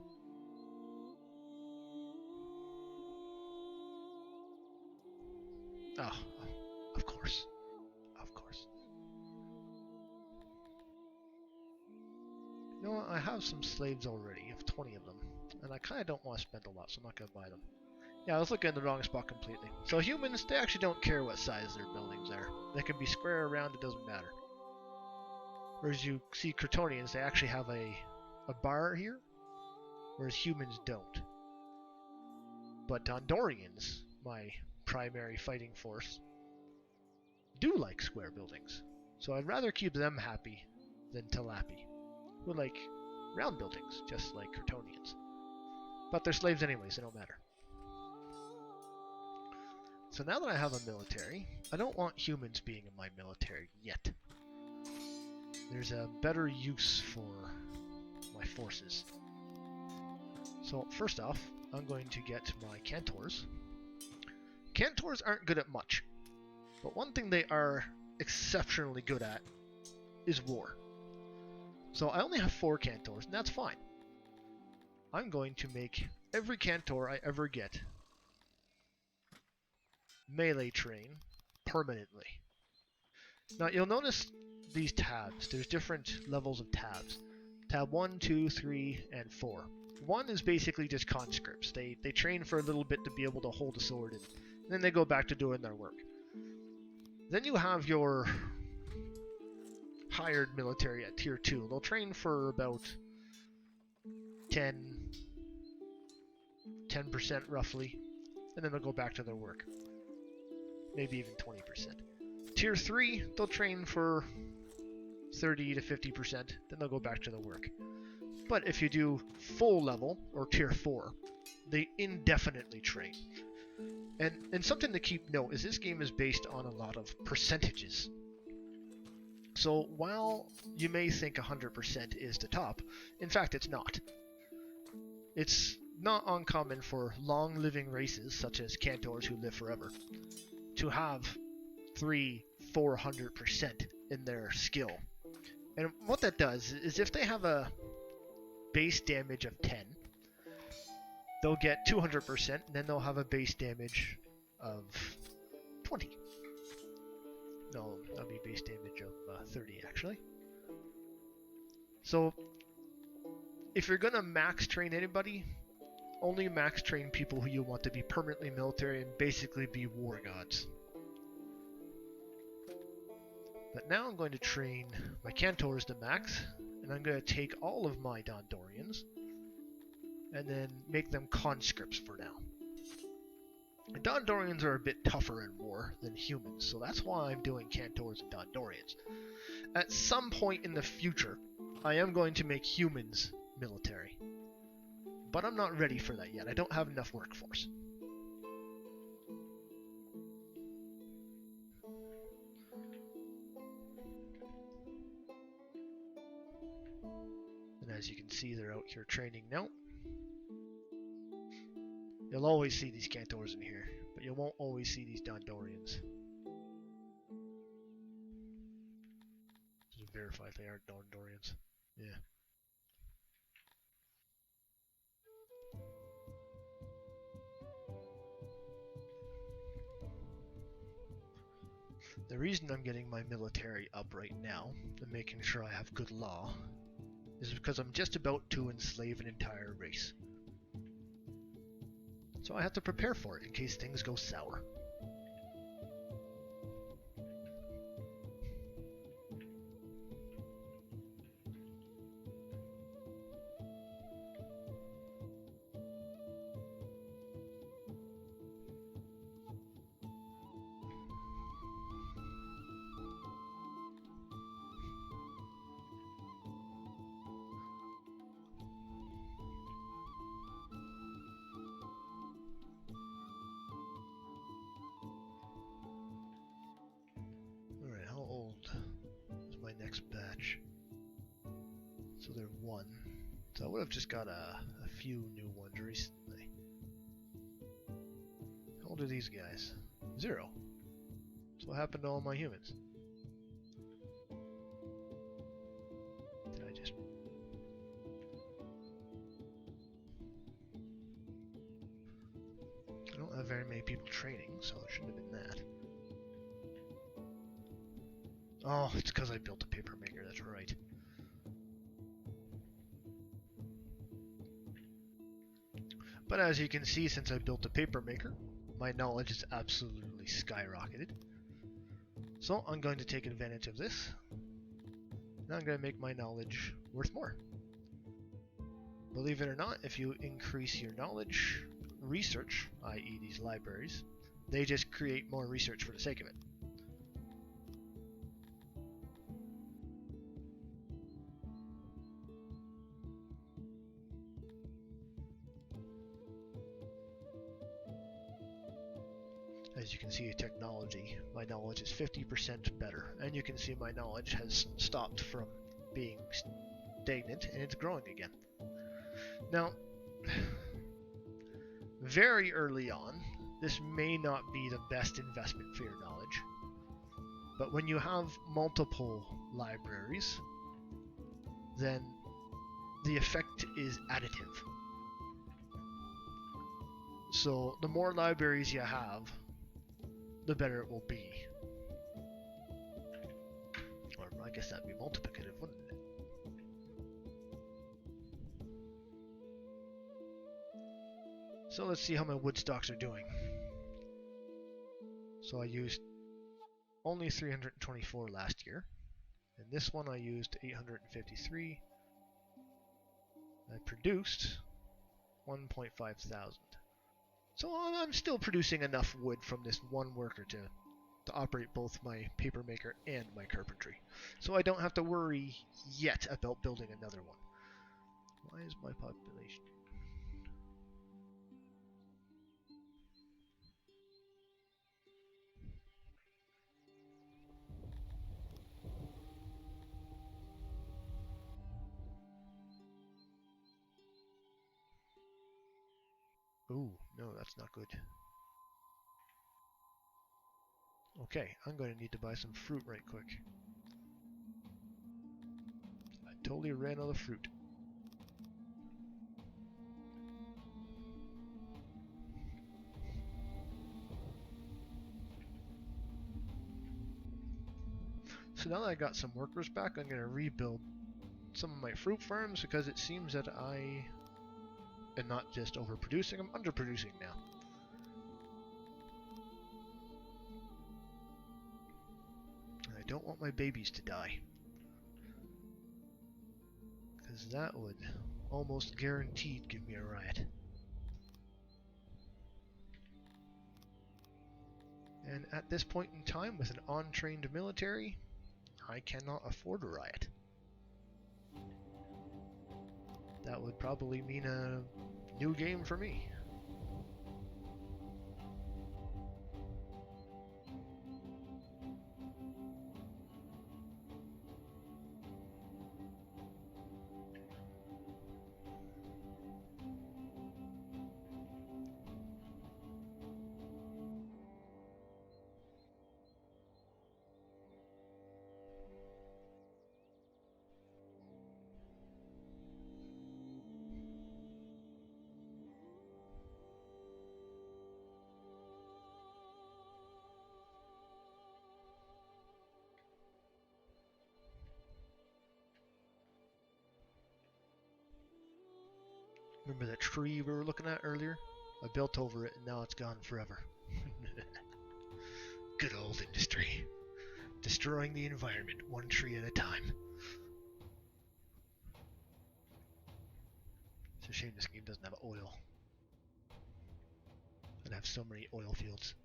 Oh, of course. Of course. You know what? I have some slaves already. I have 20 of them. And I kind of don't want to spend a lot, so I'm not going to buy them. Yeah, I was looking in the wrong spot completely. So humans, they actually don't care what size their buildings are. They can be square or round, it doesn't matter. Whereas you see Crotonians, they actually have a bar here, whereas humans don't. But Dondorians, my primary fighting force, do like square buildings. So I'd rather keep them happy than Talapi, who like round buildings, just like Crotonians. But they're slaves anyway, so it don't matter. So now that I have a military, I don't want humans being in my military yet. There's a better use for my forces. So first off, I'm going to get my Cantors. Cantors aren't good at much, but one thing they are exceptionally good at is war. So I only have 4 Cantors, and that's fine. I'm going to make every Cantor I ever get melee train permanently. Now you'll notice these tabs. There's different levels of tabs. Tab 1, 2, 3, and 4. One is basically just conscripts. They train for a little bit to be able to hold a sword, and then they go back to doing their work. Then you have your hired military at tier 2. They'll train for about 10% roughly, and then they'll go back to their work. Maybe even 20%. Tier 3, they'll train for 30 to 50%, then they'll go back to their work. But if you do full level, or tier 4, they indefinitely train. And something to keep note is this game is based on a lot of percentages. So while you may think 100% is the top, in fact it's not. It's not uncommon for long-living races, such as Cantors who live forever, to have 300-400% in their skill. And what that does is if they have a base damage of 10, they'll get 200%, and then they'll have a base damage of 20. No, that'll be base damage of 30 actually. So if you're gonna max train anybody, only max train people who you want to be permanently military and basically be war gods. But now I'm going to train my Cantors to max, and I'm going to take all of my Dondorians and then make them conscripts for now. And Dondorians are a bit tougher in war than humans, so that's why I'm doing Cantors and Dondorians. At some point in the future, I am going to make humans military. But I'm not ready for that yet. I don't have enough workforce. And as you can see, they're out here training now. You'll always see these Cantors in here, but you won't always see these Dondorians. Just verify if they aren't Dondorians. Yeah. The reason I'm getting my military up right now and making sure I have good law is because I'm just about to enslave an entire race. So I have to prepare for it in case things go sour. Next batch. So they're 1. So I would have just got a few new ones recently. How old are these guys? 0. So what happened to all my humans? Did I just... I don't have very many people training, so it shouldn't have been that. Oh, it's because I built a paper maker, that's right. But as you can see, since I built a paper maker, my knowledge is absolutely skyrocketed. So I'm going to take advantage of this. Now I'm going to make my knowledge worth more. Believe it or not, if you increase your knowledge, research, i.e. these libraries, they just create more research for the sake of it. As you can see, technology, my knowledge is 50% better, and you can see my knowledge has stopped from being stagnant and it's growing again. Now, very early on, this may not be the best investment for your knowledge, but when you have multiple libraries, then the effect is additive. So the more libraries you have, the better it will be. Or I guess that'd be multiplicative, wouldn't it? So let's see how my wood stocks are doing. So I used only 324 last year. And this one I used 853. I produced 1.5 thousand. So I'm still producing enough wood from this one worker to operate both my paper maker and my carpentry. So I don't have to worry yet about building another one. Why is my population? Ooh, no, that's not good. Okay, I'm going to need to buy some fruit right quick. I totally ran out of fruit. So now that I got some workers back, I'm going to rebuild some of my fruit farms because it seems that I am not just overproducing, I'm underproducing now. And I don't want my babies to die, because that would almost guaranteed give me a riot. And at this point in time, with an untrained military, I cannot afford a riot. That would probably mean a new game for me. Remember that tree we were looking at earlier? I built over it and now it's gone forever. Good old industry. Destroying the environment, one tree at a time. It's a shame this game doesn't have oil. I'd have so many oil fields.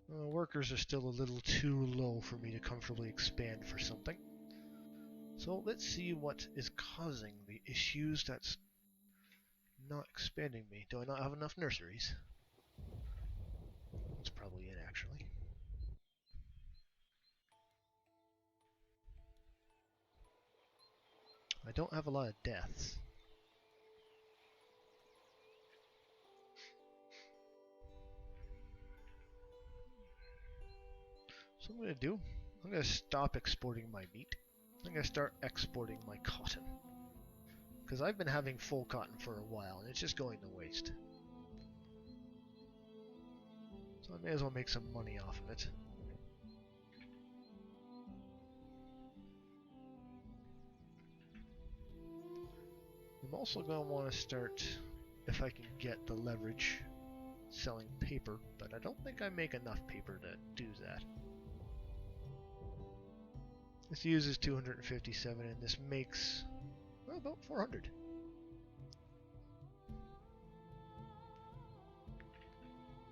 Workers are still a little too low for me to comfortably expand for something. So let's see what is causing the issues that's not expanding me. Do I not have enough nurseries? That's probably it, actually. I don't have a lot of deaths. So I'm going to do, I'm going to stop exporting my meat. I'm going to start exporting my cotton. Because I've been having full cotton for a while and it's just going to waste. So I may as well make some money off of it. I'm also going to want to start, if I can get the leverage, selling paper, but I don't think I make enough paper to do that. This uses 257 and this makes, well, about 400.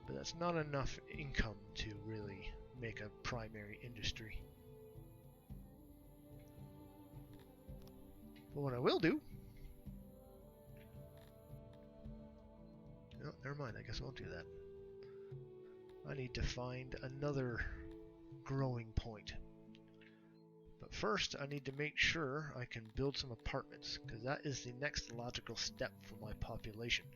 But that's not enough income to really make a primary industry. But what I will do... Oh, never mind, I guess I won't do that. I need to find another growing point. But first, I need to make sure I can build some apartments, because that is the next logical step for my population.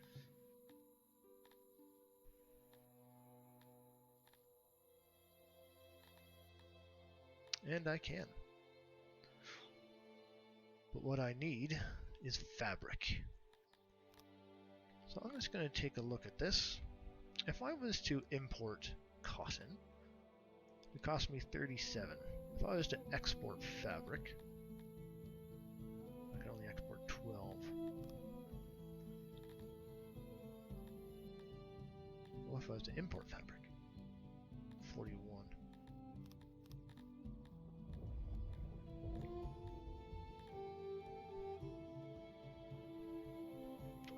And I can. But what I need is fabric. So I'm just going to take a look at this. If I was to import cotton, it would cost me 37. If I was to export fabric, I can only export 12. What if I was to import fabric? 41.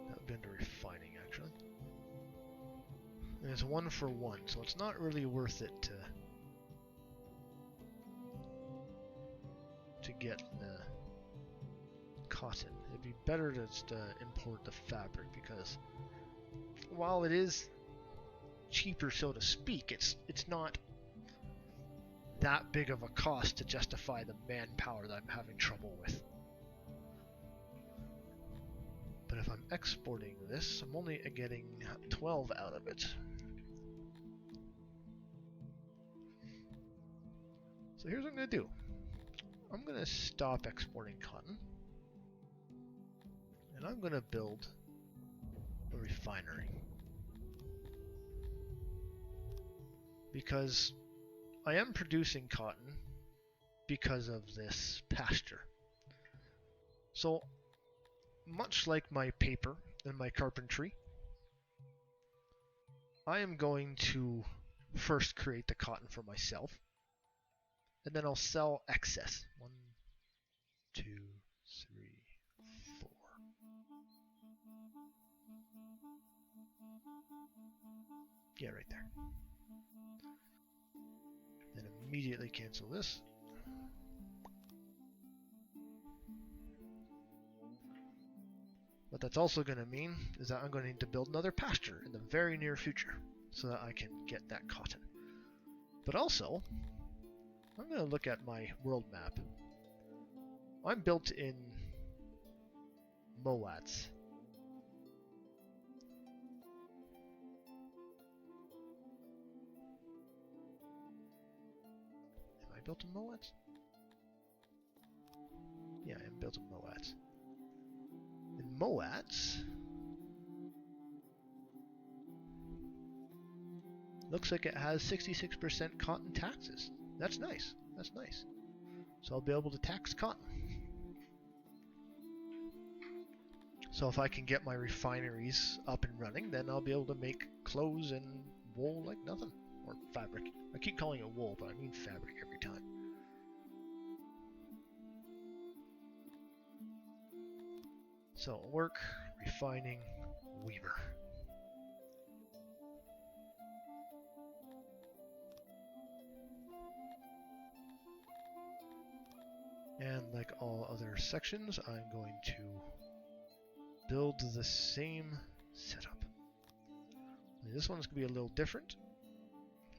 That would be under refining, actually. And it's 1 for 1, so it's not really worth it to get the cotton. It'd be better to just import the fabric, because while it is cheaper, so to speak, it's not that big of a cost to justify the manpower that I'm having trouble with. But if I'm exporting this, I'm only getting 12 out of it. So here's what I'm going to do. I'm going to stop exporting cotton, and I'm going to build a refinery. Because I am producing cotton because of this pasture. So, much like my paper and my carpentry, I am going to first create the cotton for myself, and then I'll sell excess. 1, 2, 3, 4. Yeah, right there. Then immediately cancel this. What that's also going to mean is that I'm going to need to build another pasture in the very near future so that I can get that cotton. But also, I'm going to look at my world map. I'm built in Moats. Am I built in Moats? Yeah, I am built in Moats. In Moats, looks like it has 66% cotton taxes. That's nice. That's nice. So I'll be able to tax cotton. So if I can get my refineries up and running, then I'll be able to make clothes and wool like nothing. Or fabric. I keep calling it wool, but I mean fabric every time. So work, refining, weaver. And like all other sections, I'm going to build the same setup. This one's going to be a little different,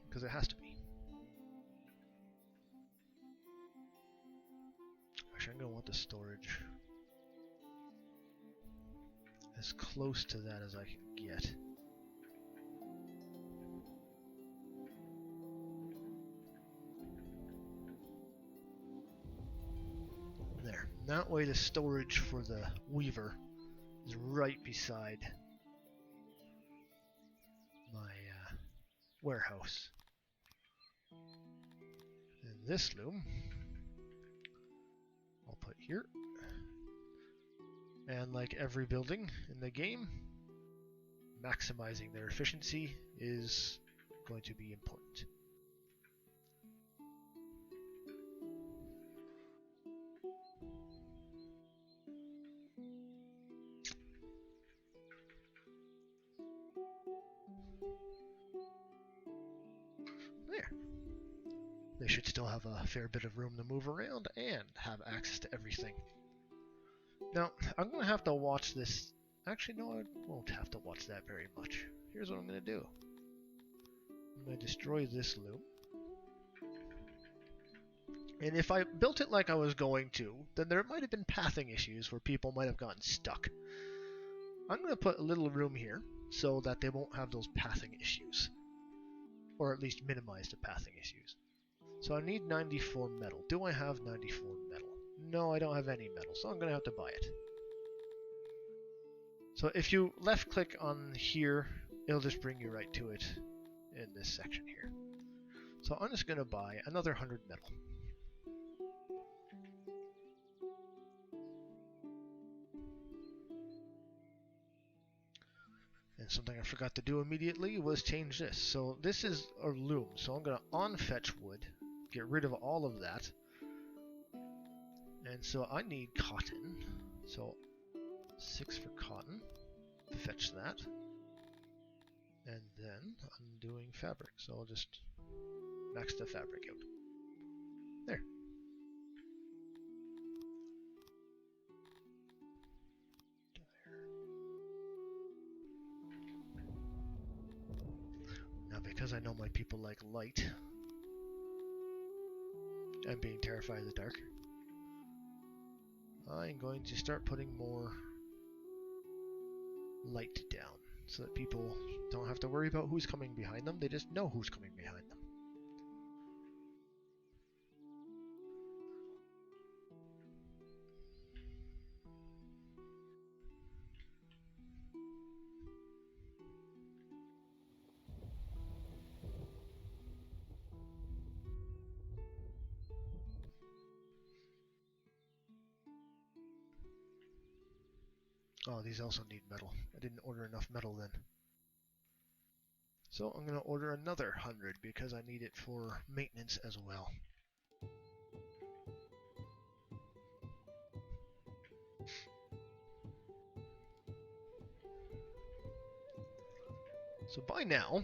because it has to be. Actually, I'm going to want the storage as close to that as I can get. There. That way the storage for the weaver is right beside my warehouse. And this loom I'll put here. And like every building in the game, maximizing their efficiency is going to be important. There. They should still have a fair bit of room to move around and have access to everything. Now, I'm going to have to watch this. Actually, no, I won't have to watch that very much. Here's what I'm going to do. I'm going to destroy this loom. And if I built it like I was going to, then there might have been pathing issues where people might have gotten stuck. I'm going to put a little room here so that they won't have those pathing issues. Or at least minimize the pathing issues. So I need 94 metal. Do I have 94 metal? No, I don't have any metal, so I'm going to have to buy it. So if you left click on here, it'll just bring you right to it in this section here. So I'm just going to buy another 100 metal. And something I forgot to do immediately was change this. So this is a loom, so I'm going to on-fetch wood, get rid of all of that. And so I need cotton, so 6 for cotton, fetch that. And then I'm doing fabric, so I'll just max the fabric out. There. Now because I know my people like light, and being terrified of the dark, I'm going to start putting more light down, so that people don't have to worry about who's coming behind them, they just know who's coming behind them. Oh, these also need metal. I didn't order enough metal then. So I'm going to order another 100 because I need it for maintenance as well. So by now,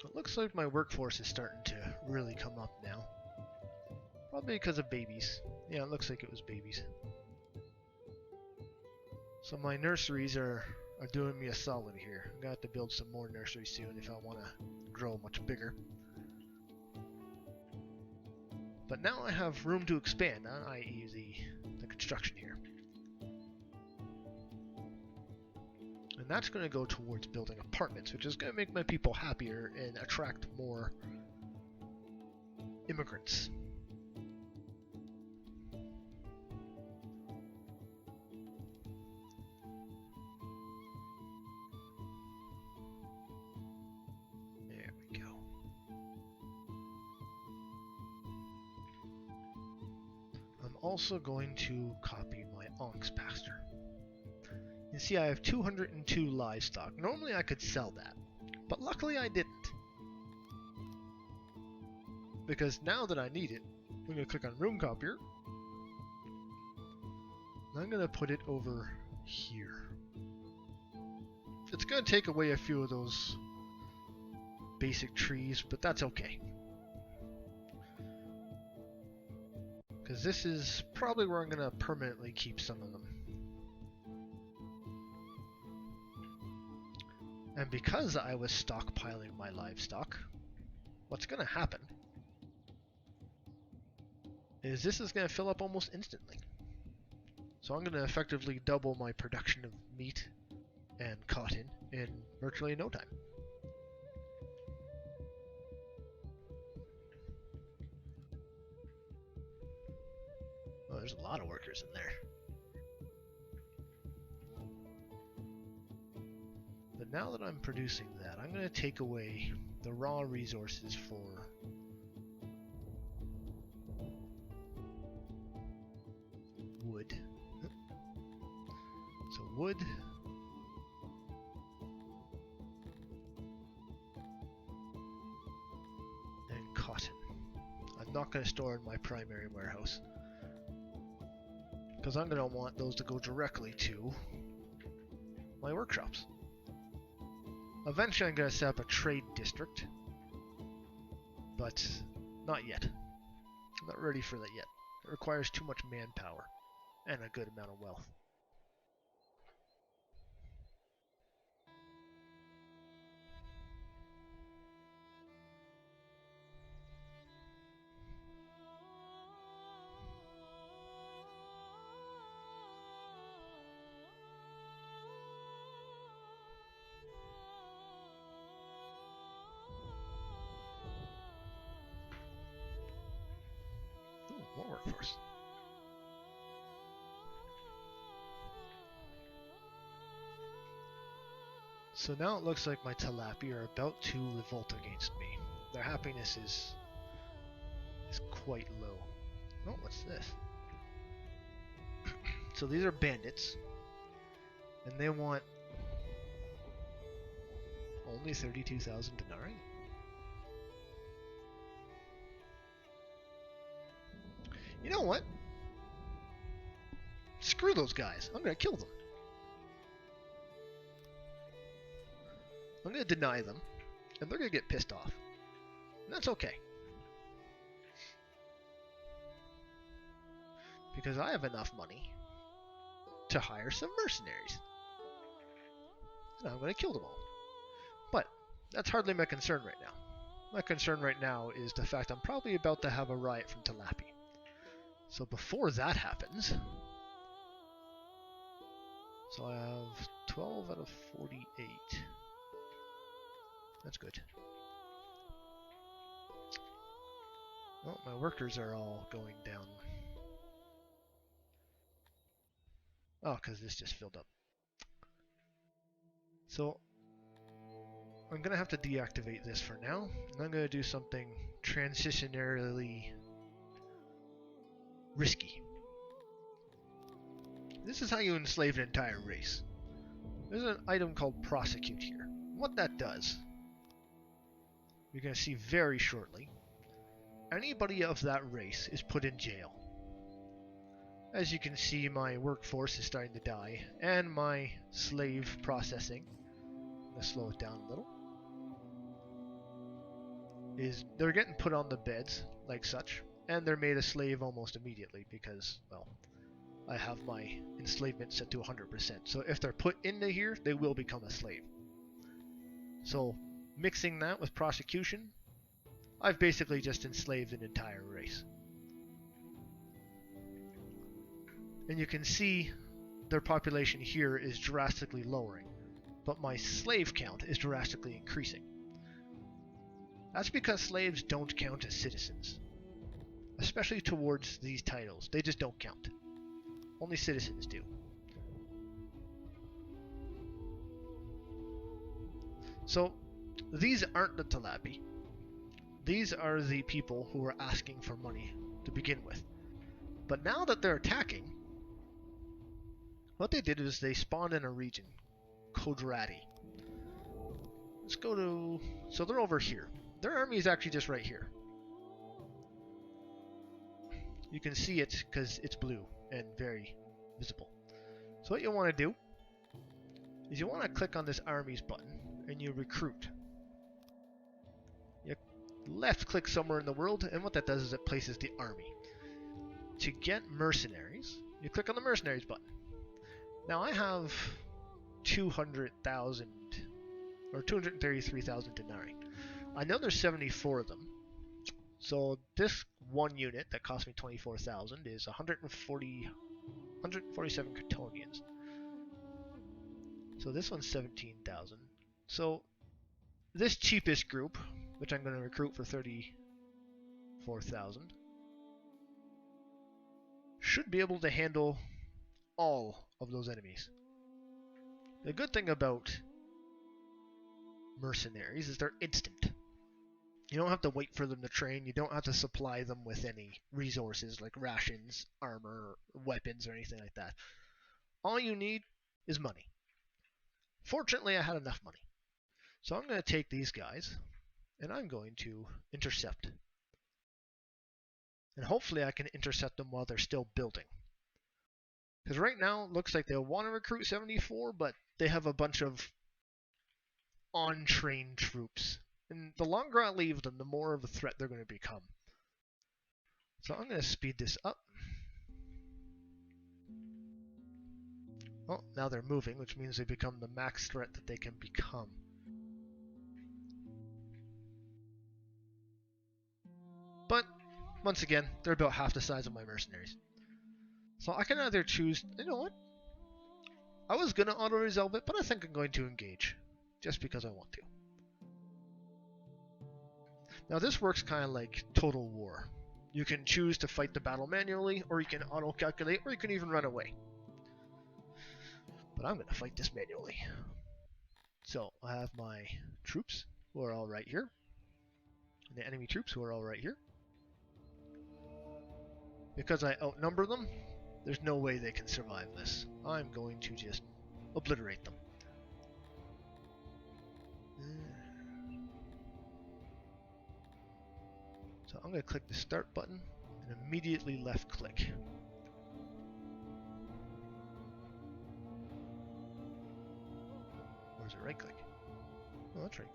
it looks like my workforce is starting to really come up now. Probably because of babies. Yeah, it looks like it was babies. So my nurseries are doing me a solid here. I'm going to have to build some more nurseries soon if I want to grow much bigger. But now I have room to expand, i.e. the construction here. And that's going to go towards building apartments, which is going to make my people happier and attract more immigrants. There we go. I'm also going to copy my ox pasture. You see, I have 202 livestock. Normally I could sell that, but luckily I didn't. Because now that I need it, I'm going to click on Room Copier. And I'm going to put it over here. It's going to take away a few of those basic trees, but that's okay. Because this is probably where I'm going to permanently keep some of them. And because I was stockpiling my livestock, what's going to happen is this is going to fill up almost instantly. So I'm going to effectively double my production of meat and cotton in virtually no time. Oh, there's a lot of workers in there. But now that I'm producing that, I'm going to take away the raw resources for wood. So wood. And cotton. I'm not going to store in my primary warehouse, because I'm going to want those to go directly to my workshops. Eventually I'm going to set up a trade district, but not yet. I'm not ready for that yet. It requires too much manpower and a good amount of wealth. Ooh, more workforce. So now it looks like my Talapi are about to revolt against me. Their happiness is quite low. Oh, what's this? So these are bandits, and they want only 32,000 denarii? You know what? Screw those guys. I'm gonna kill them. I'm gonna deny them, and they're gonna get pissed off. And that's okay. Because I have enough money to hire some mercenaries. And I'm gonna kill them all. But that's hardly my concern right now. My concern right now is the fact I'm probably about to have a riot from Talapi. So before that happens... So I have 12 out of 48. That's good. Well, my workers are all going down. Oh, because this just filled up. So I'm going to have to deactivate this for now. And I'm going to do something transitionarily risky. This is how you enslave an entire race. There's an item called prosecute here. What that does, you're going to see very shortly, anybody of that race is put in jail. As you can see, my workforce is starting to die, and my slave processing, I'm going to slow it down a little, they're getting put on the beds, like such, and they're made a slave almost immediately because, well, I have my enslavement set to 100%. So if they're put into here, they will become a slave. So mixing that with prosecution, I've basically just enslaved an entire race. And you can see their population here is drastically lowering, but my slave count is drastically increasing. That's because slaves don't count as citizens, especially towards these titles. They just don't count. Only citizens do. So, these aren't the Talapi. These are the people who are asking for money to begin with. But now that they're attacking, what they did is they spawned in a region, Kodrati. Let's go to... So they're over here. Their army is actually just right here. You can see it because it's blue and very visible. So what you want to do is you want to click on this armies button and you recruit. You left click somewhere in the world, and what that does is it places the army. To get mercenaries, you click on the mercenaries button. Now I have 200,000 or 233,000 denarii. I know there's 74 of them. So this one unit that cost me 24,000 is 147 Catonians. So this one's 17,000. So this cheapest group, which I'm going to recruit for 34,000, should be able to handle all of those enemies. The good thing about mercenaries is they're instant. You don't have to wait for them to train. You don't have to supply them with any resources like rations, armor, weapons, or anything like that. All you need is money. Fortunately, I had enough money. So I'm going to take these guys, and I'm going to intercept. And hopefully I can intercept them while they're still building. Because right now, it looks like they'll want to recruit 74, but they have a bunch of untrained troops. And the longer I leave them, the more of a threat they're going to become. So I'm going to speed this up. Oh, now they're moving, which means they become the max threat that they can become. But, once again, they're about half the size of my mercenaries. So I can either choose... You know what? I was going to auto-resolve it, but I think I'm going to engage. Just because I want to. Now this works kind of like Total War. You can choose to fight the battle manually, or you can auto-calculate, or you can even run away. But I'm going to fight this manually. So I have my troops who are all right here, and the enemy troops who are all right here. Because I outnumber them, there's no way they can survive this. I'm going to just obliterate them. So I'm going to click the start button and immediately left click. Or is it right click? Oh, that's right.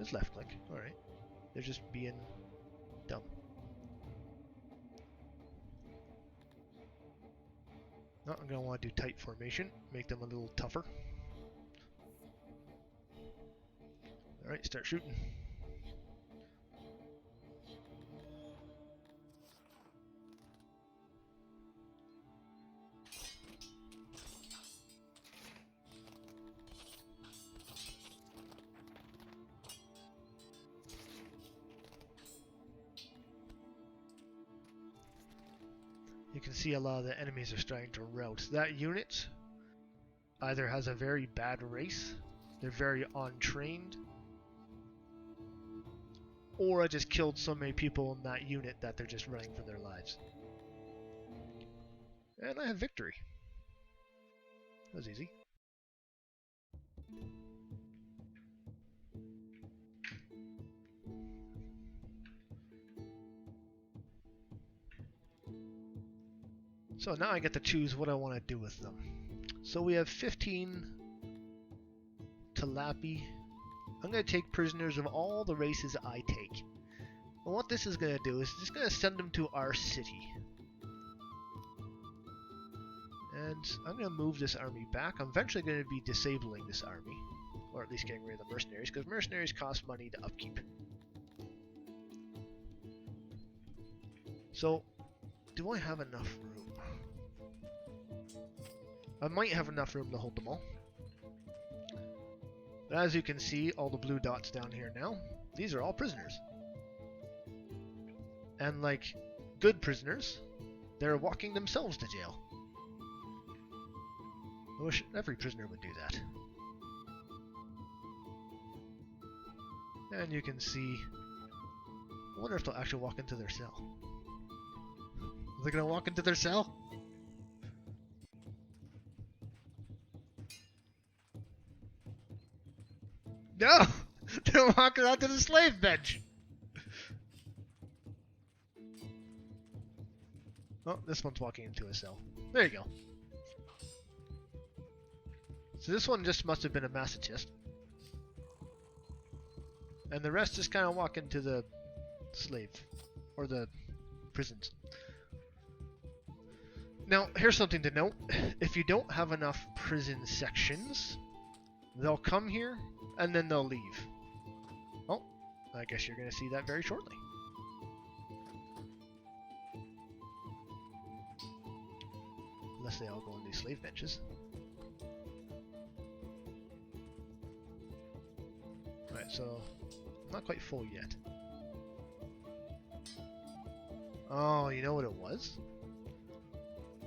It's left click. Alright. They're just being dumb. No, I'm going to want to do tight formation, make them a little tougher. Alright, start shooting. You can see a lot of the enemies are starting to rout. That unit either has a very bad race, they're very untrained, or I just killed so many people in that unit that they're just running for their lives. And I have victory. That was easy. So now I get to choose what I want to do with them. So we have 15 Talapi. I'm going to take prisoners of all the races I take. And what this is going to do is just going to send them to our city. And I'm going to move this army back. I'm eventually going to be disabling this army. Or at least getting rid of the mercenaries, because mercenaries cost money to upkeep. So, do I have enough room? I might have enough room to hold them all. But as you can see, all the blue dots down here now, these are all prisoners. And like good prisoners, they're walking themselves to jail. I wish every prisoner would do that. And you can see, I wonder if they'll actually walk into their cell. Are they gonna walk into their cell? No! They're walking out to the slave bench! Oh, this one's walking into a cell. There you go. So this one just must have been a masochist. And the rest just kind of walk into the slave, or the prisons. Now, here's something to note. If you don't have enough prison sections, they'll come here, and then they'll leave. Oh, I guess you're going to see that very shortly. Unless they all go on these slave benches. Alright, so I'm not quite full yet. Oh, you know what it was?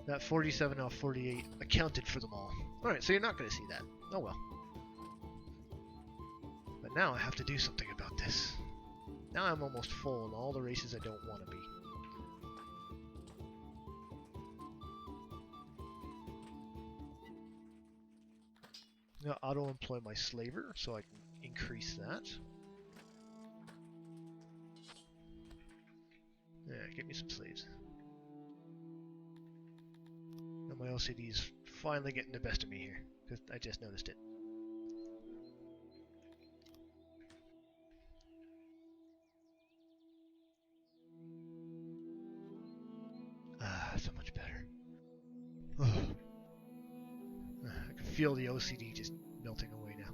That 47 off 48 accounted for them all. Alright, so you're not going to see that. Oh well. But now I have to do something about this. Now I'm almost full in all the races I don't want to be. I'm going to auto-employ my slaver so I can increase that. Yeah, give me some slaves. And my LCD's finally getting the best of me here, because I just noticed it. Ah, so much better. I can feel the OCD just melting away now.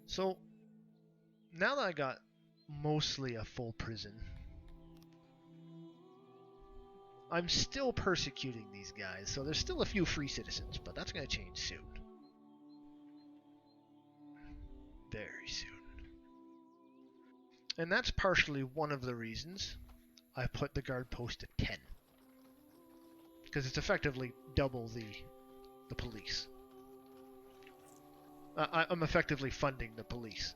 So, now that I got mostly a full prison, I'm still persecuting these guys, so there's still a few free citizens, but that's going to change soon. Very soon. And that's partially one of the reasons I put the guard post at 10. Because it's effectively double the police. I'm effectively funding the police.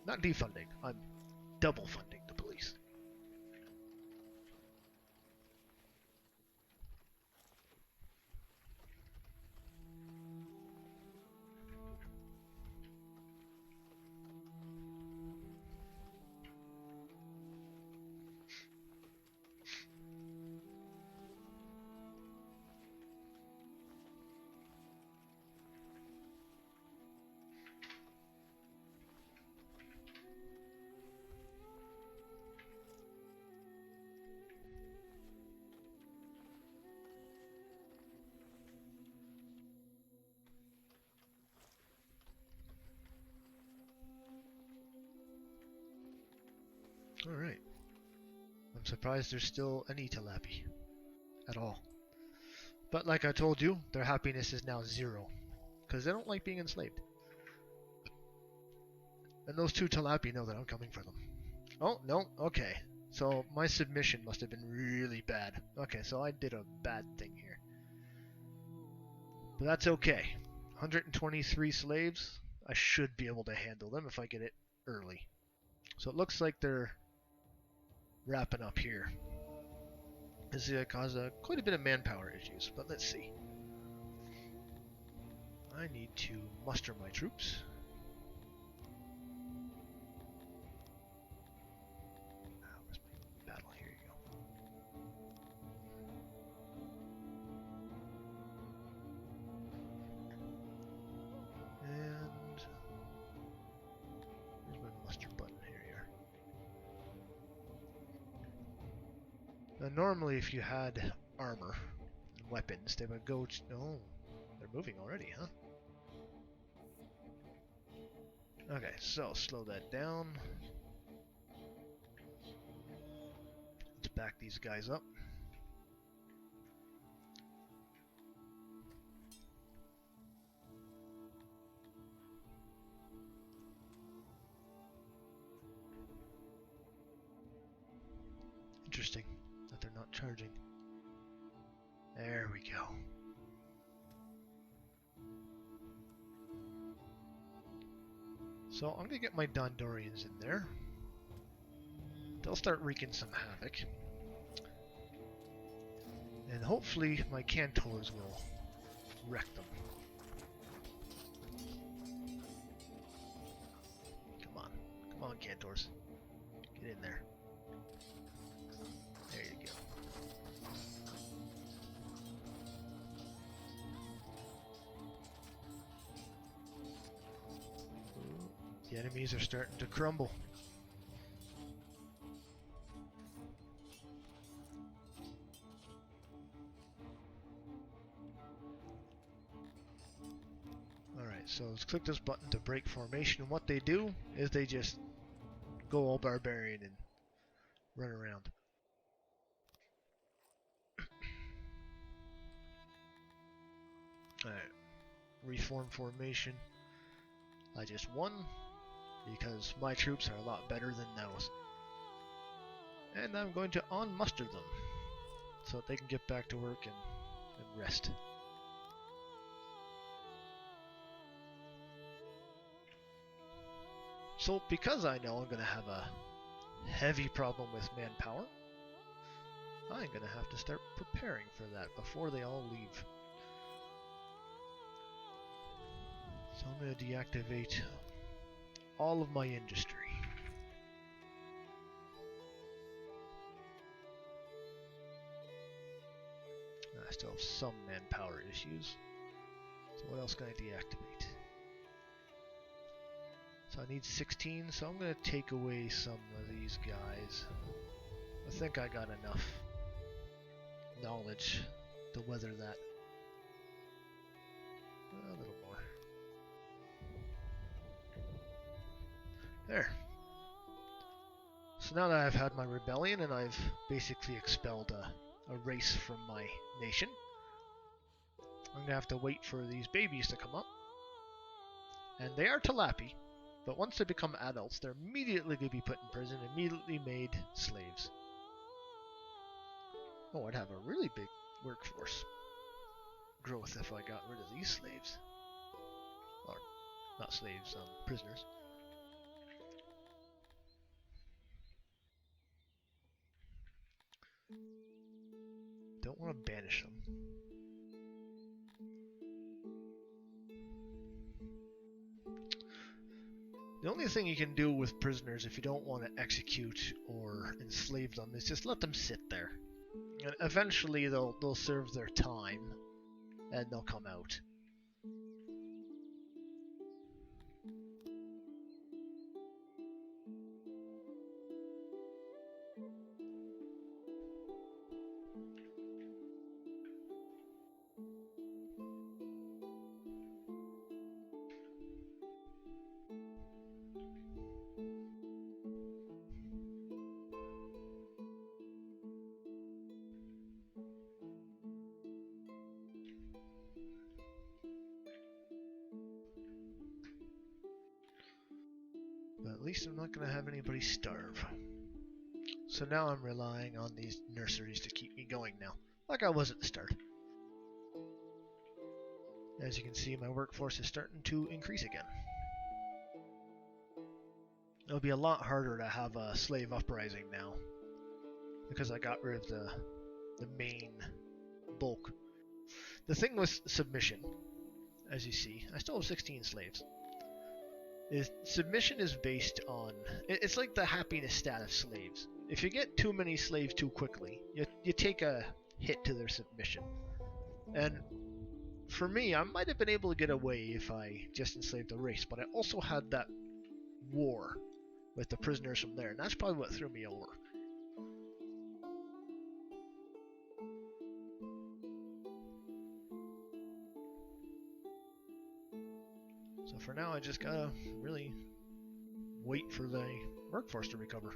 Not defunding, I'm double funding the police. Alright. I'm surprised there's still any Talapi at all. But like I told you, their happiness is now 0. Because they don't like being enslaved. And those 2 Talapi know that I'm coming for them. Oh, no, okay. So my submission must have been really bad. Okay, so I did a bad thing here. But that's okay. 123 slaves. I should be able to handle them if I get it early. So it looks like they're wrapping up here. This is going to cause quite a bit of manpower issues, but let's see. I need to muster my troops. Where's my battle? Here you go. And here's my muster button. Here you are. Now, normally, if you had armor and weapons, they would go. Oh, they're moving already, huh? Okay, so slow that down. Let's back these guys up. Interesting that they're not charging. There we go. So I'm going to get my Dondorians in there. They'll start wreaking some havoc. And hopefully my Cantors will wreck them. Come on, Cantors. Get in there. There you go. The enemies are starting to crumble. Alright, so let's click this button to break formation. And what they do is they just go all barbarian and run around. Alright, reform formation. I just won because my troops are a lot better than those. And I'm going to unmuster them so that they can get back to work and rest. So because I know I'm going to have a heavy problem with manpower, I'm going to have to start preparing for that before they all leave. So I'm going to deactivate all of my industry. I still have some manpower issues. So what else can I deactivate? So I need 16, so I'm going to take away some of these guys. I think I got enough knowledge to weather that. A little more. There. So now that I've had my rebellion and I've basically expelled a race from my nation, I'm going to have to wait for these babies to come up. And they are Talapi, but once they become adults, they're immediately going to be put in prison, immediately made slaves. Oh, I'd have a really big workforce growth if I got rid of these slaves. Not slaves, prisoners. Don't want to banish them. The only thing you can do with prisoners if you don't want to execute or enslave them is just let them sit there. And eventually they'll serve their time and they'll come out. But at least I'm not going to have anybody starve. So now I'm relying on these nurseries to keep me going now, like I was at the start. As you can see, my workforce is starting to increase again. It'll be a lot harder to have a slave uprising now, because I got rid of the main bulk. The thing with submission, as you see, I still have 16 slaves. Submission is based on, it's like the happiness stat of slaves. If you get too many slaves too quickly, you take a hit to their submission. And for me, I might have been able to get away if I just enslaved the race, but I also had that war with the prisoners from there, and that's probably what threw me over. So for now, I just gotta really wait for the workforce to recover.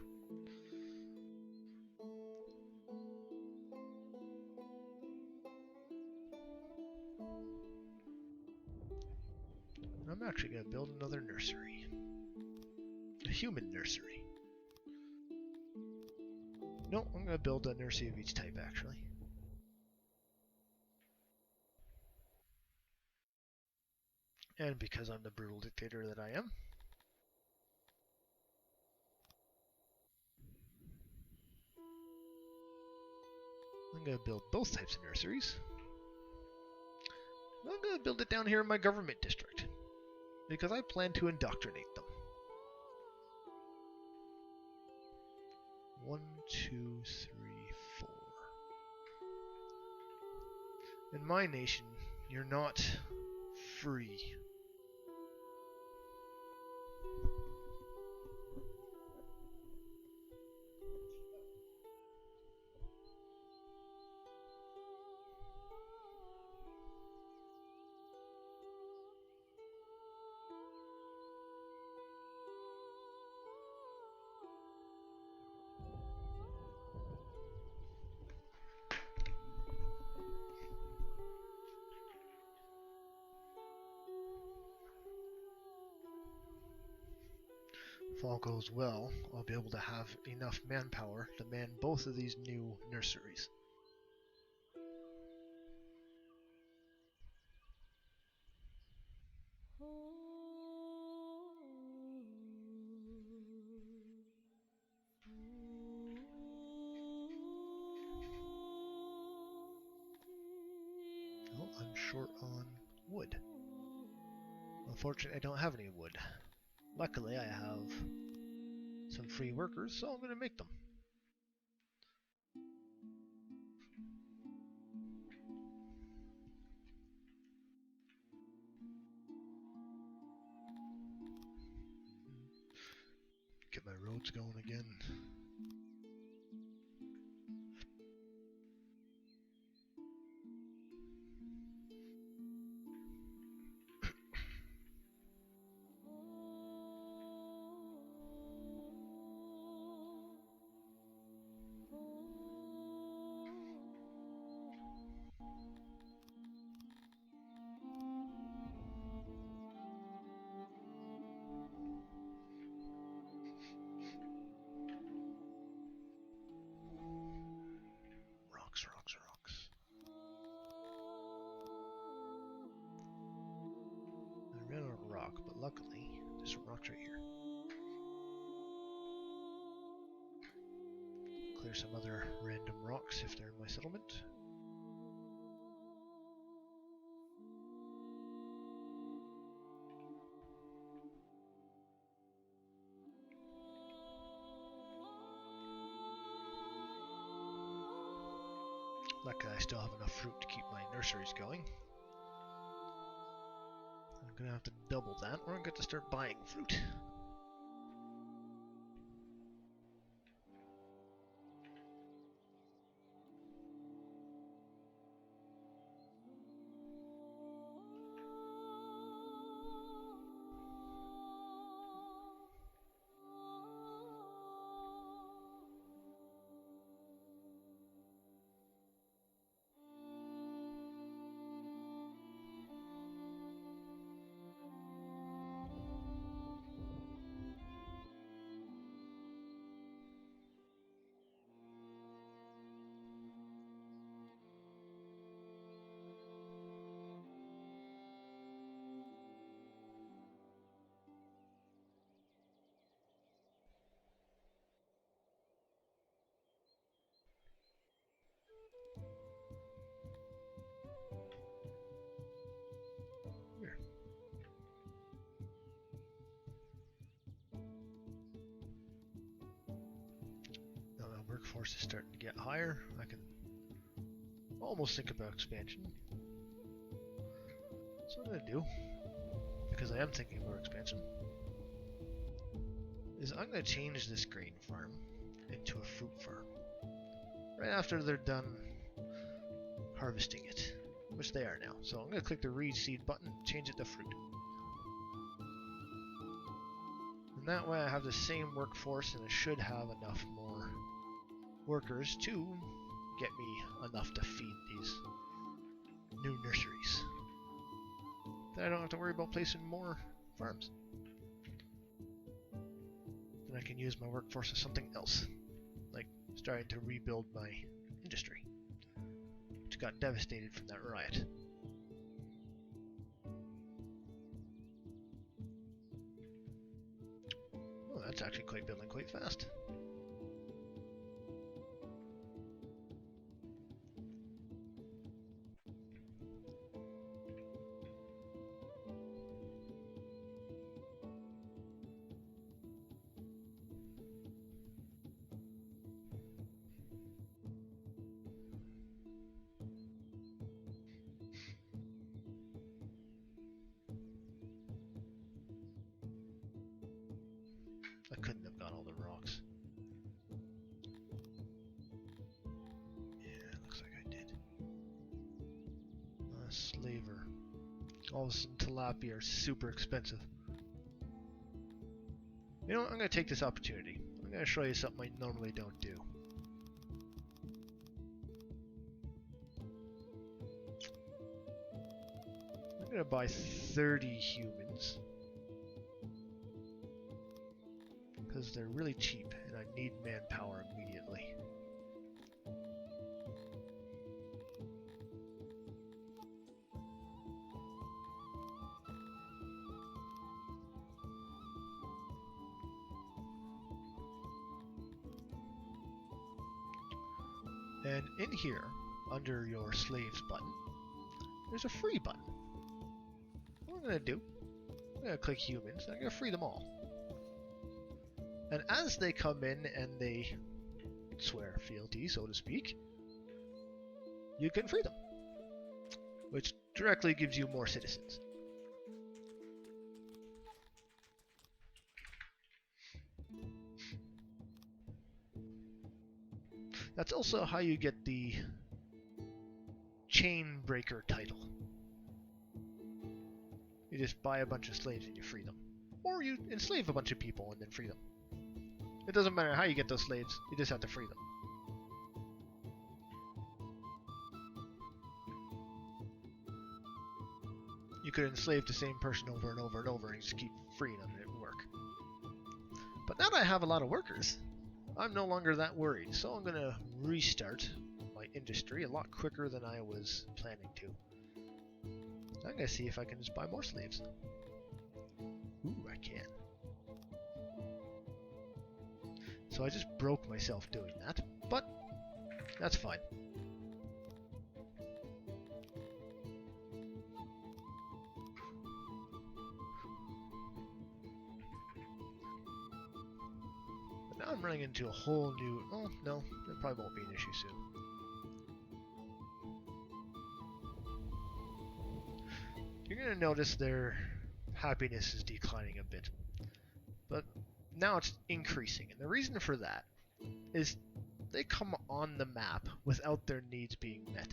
I'm actually gonna build another nursery. A human nursery. No, I'm gonna build a nursery of each type, actually. And because I'm the brutal dictator that I am, I'm going to build both types of nurseries. I'm going to build it down here in my government district, because I plan to indoctrinate them. 1, 2, 3, 4. In my nation, you're not free. If all goes well, I'll be able to have enough manpower to man both of these new nurseries. Oh, I'm short on wood. Unfortunately, I don't have any wood. Luckily, I have some free workers, so I'm going to make them. Get my roads going again. rock, but luckily there's some rocks right here. Clear some other random rocks if they're in my settlement. Luckily I still have enough fruit to keep my nurseries going. I'm gonna have to double that, or I'm gonna have to start buying fruit. Here. Now my workforce is starting to get higher. I can almost think about expansion. So what I'm going to do, because I am thinking about expansion, is I'm going to change this grain farm into a fruit farm. Right after they're done harvesting it, which they are now. So I'm going to click the reseed button, change it to fruit. And that way I have the same workforce and I should have enough more workers to get me enough to feed these new nurseries. Then I don't have to worry about placing more farms. Then I can use my workforce as something else, like starting to rebuild my industry, which got devastated from that riot. Oh, that's actually building quite fast. I couldn't have got all the rocks. Yeah, looks like I did. Slaver. All of a sudden, tilapia are super expensive. You know what? I'm going to take this opportunity. I'm going to show you something I normally don't do. I'm going to buy 30 humans. Because they're really cheap and I need manpower immediately. And in here, under your slaves button, there's a free button. What I'm going to do, I'm going to click humans, and I'm going to free them all. And as they come in and they swear fealty, so to speak, you can free them, which directly gives you more citizens. That's also how you get the chain breaker title. You just buy a bunch of slaves and you free them. Or you enslave a bunch of people and then free them. It doesn't matter how you get those slaves, you just have to free them. You could enslave the same person over and over and over and just keep freeing them and it would work. But now that I have a lot of workers, I'm no longer that worried, so I'm going to restart my industry a lot quicker than I was planning to. I'm going to see if I can just buy more slaves. can. So I just broke myself doing that, but that's fine. But now I'm running into a whole new... Oh, no, it probably won't be an issue soon. You're going to notice their happiness is declining a bit. But now it's increasing. And the reason for that is they come on the map without their needs being met.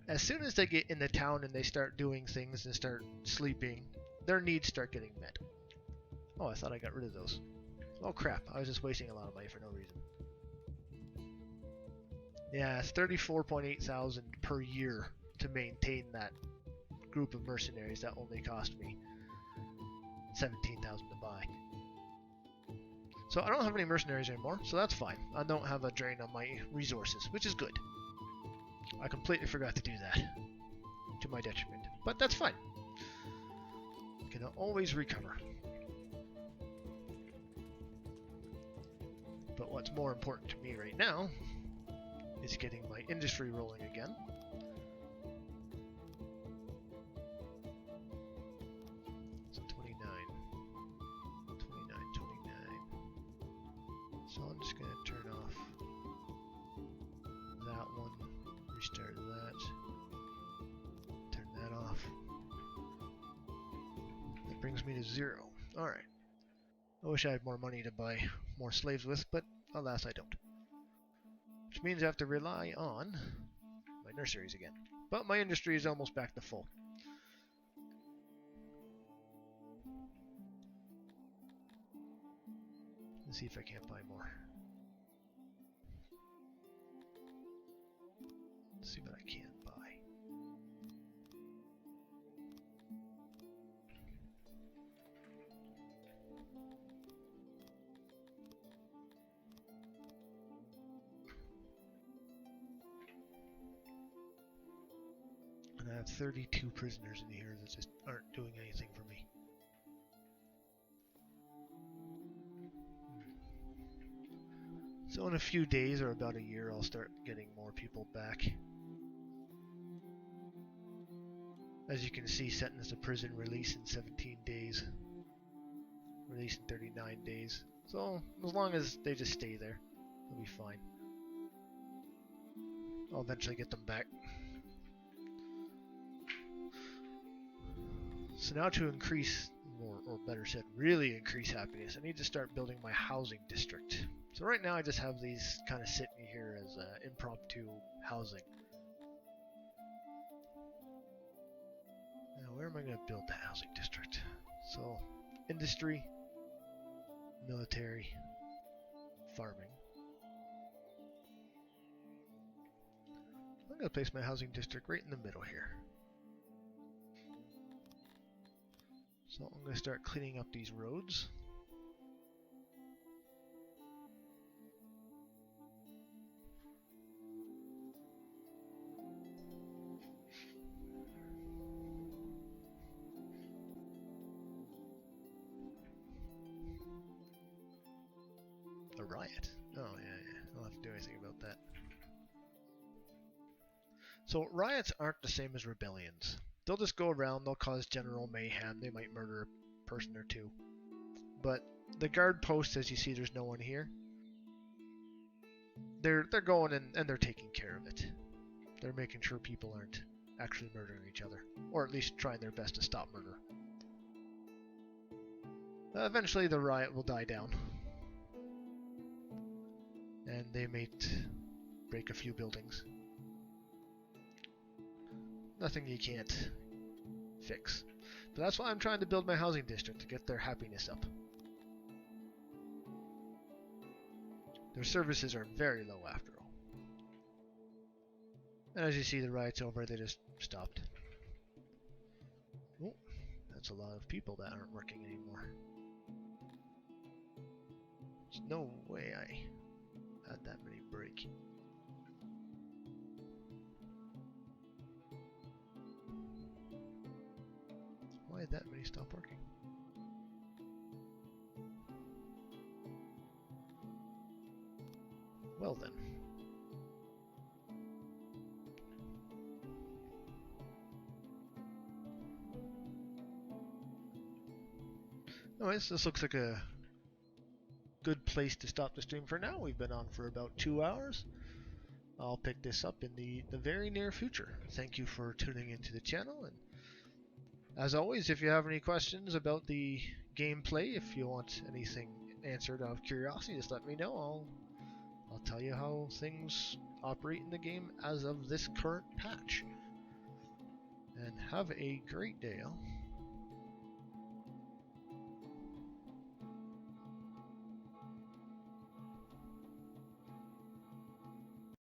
As soon as they get in the town and they start doing things and start sleeping, their needs start getting met. Oh, I thought I got rid of those. Oh crap, I was just wasting a lot of money for no reason. Yeah, it's 34.8 thousand per year to maintain that group of mercenaries. That only cost me 17,000 to buy. So I don't have any mercenaries anymore, so that's fine. I don't have a drain on my resources, which is good. I completely forgot to do that, to my detriment. But that's fine. I can always recover. But what's more important to me right now is getting my industry rolling again. So 29. So I'm just going to turn off that one, restart that, turn that off. That brings me to 0. Alright. I wish I had more money to buy more slaves with, but alas I don't. Which means I have to rely on my nurseries again. But my industry is almost back to full. Let's see if I can't buy more. Let's see what I can buy. And I have 32 prisoners in here that just aren't doing anything for me. So in a few days or about a year, I'll start getting more people back. As you can see, sentence to prison, release in 17 days. Release in 39 days. So as long as they just stay there, they'll be fine. I'll eventually get them back. So now to increase, or better said, really increase happiness, I need to start building my housing district. So right now I just have these kind of sitting here as impromptu housing. Now where am I going to build the housing district? So industry, military, farming. I'm going to place my housing district right in the middle here. So I'm going to start cleaning up these roads. A riot? Oh yeah, I don't have to do anything about that. So riots aren't the same as rebellions. They'll just go around, they'll cause general mayhem, they might murder a person or two. But the guard posts, as you see, there's no one here. They're going and they're taking care of it. They're making sure people aren't actually murdering each other, or at least trying their best to stop murder. Eventually the riot will die down. And they might break a few buildings. Nothing you can't fix. But that's why I'm trying to build my housing district, to get their happiness up. Their services are very low after all. And as you see, the riot's over, they just stopped. Oh, that's a lot of people that aren't working anymore. There's no way I had that many break. Why did that many stop working? Anyways, this looks like a good place to stop the stream for now. We've been on for about 2 hours. I'll pick this up in the very near future. Thank you for tuning into the channel, and as always, if you have any questions about the gameplay, if you want anything answered out of curiosity, just let me know. I'll tell you how things operate in the game as of this current patch. And have a great day, all.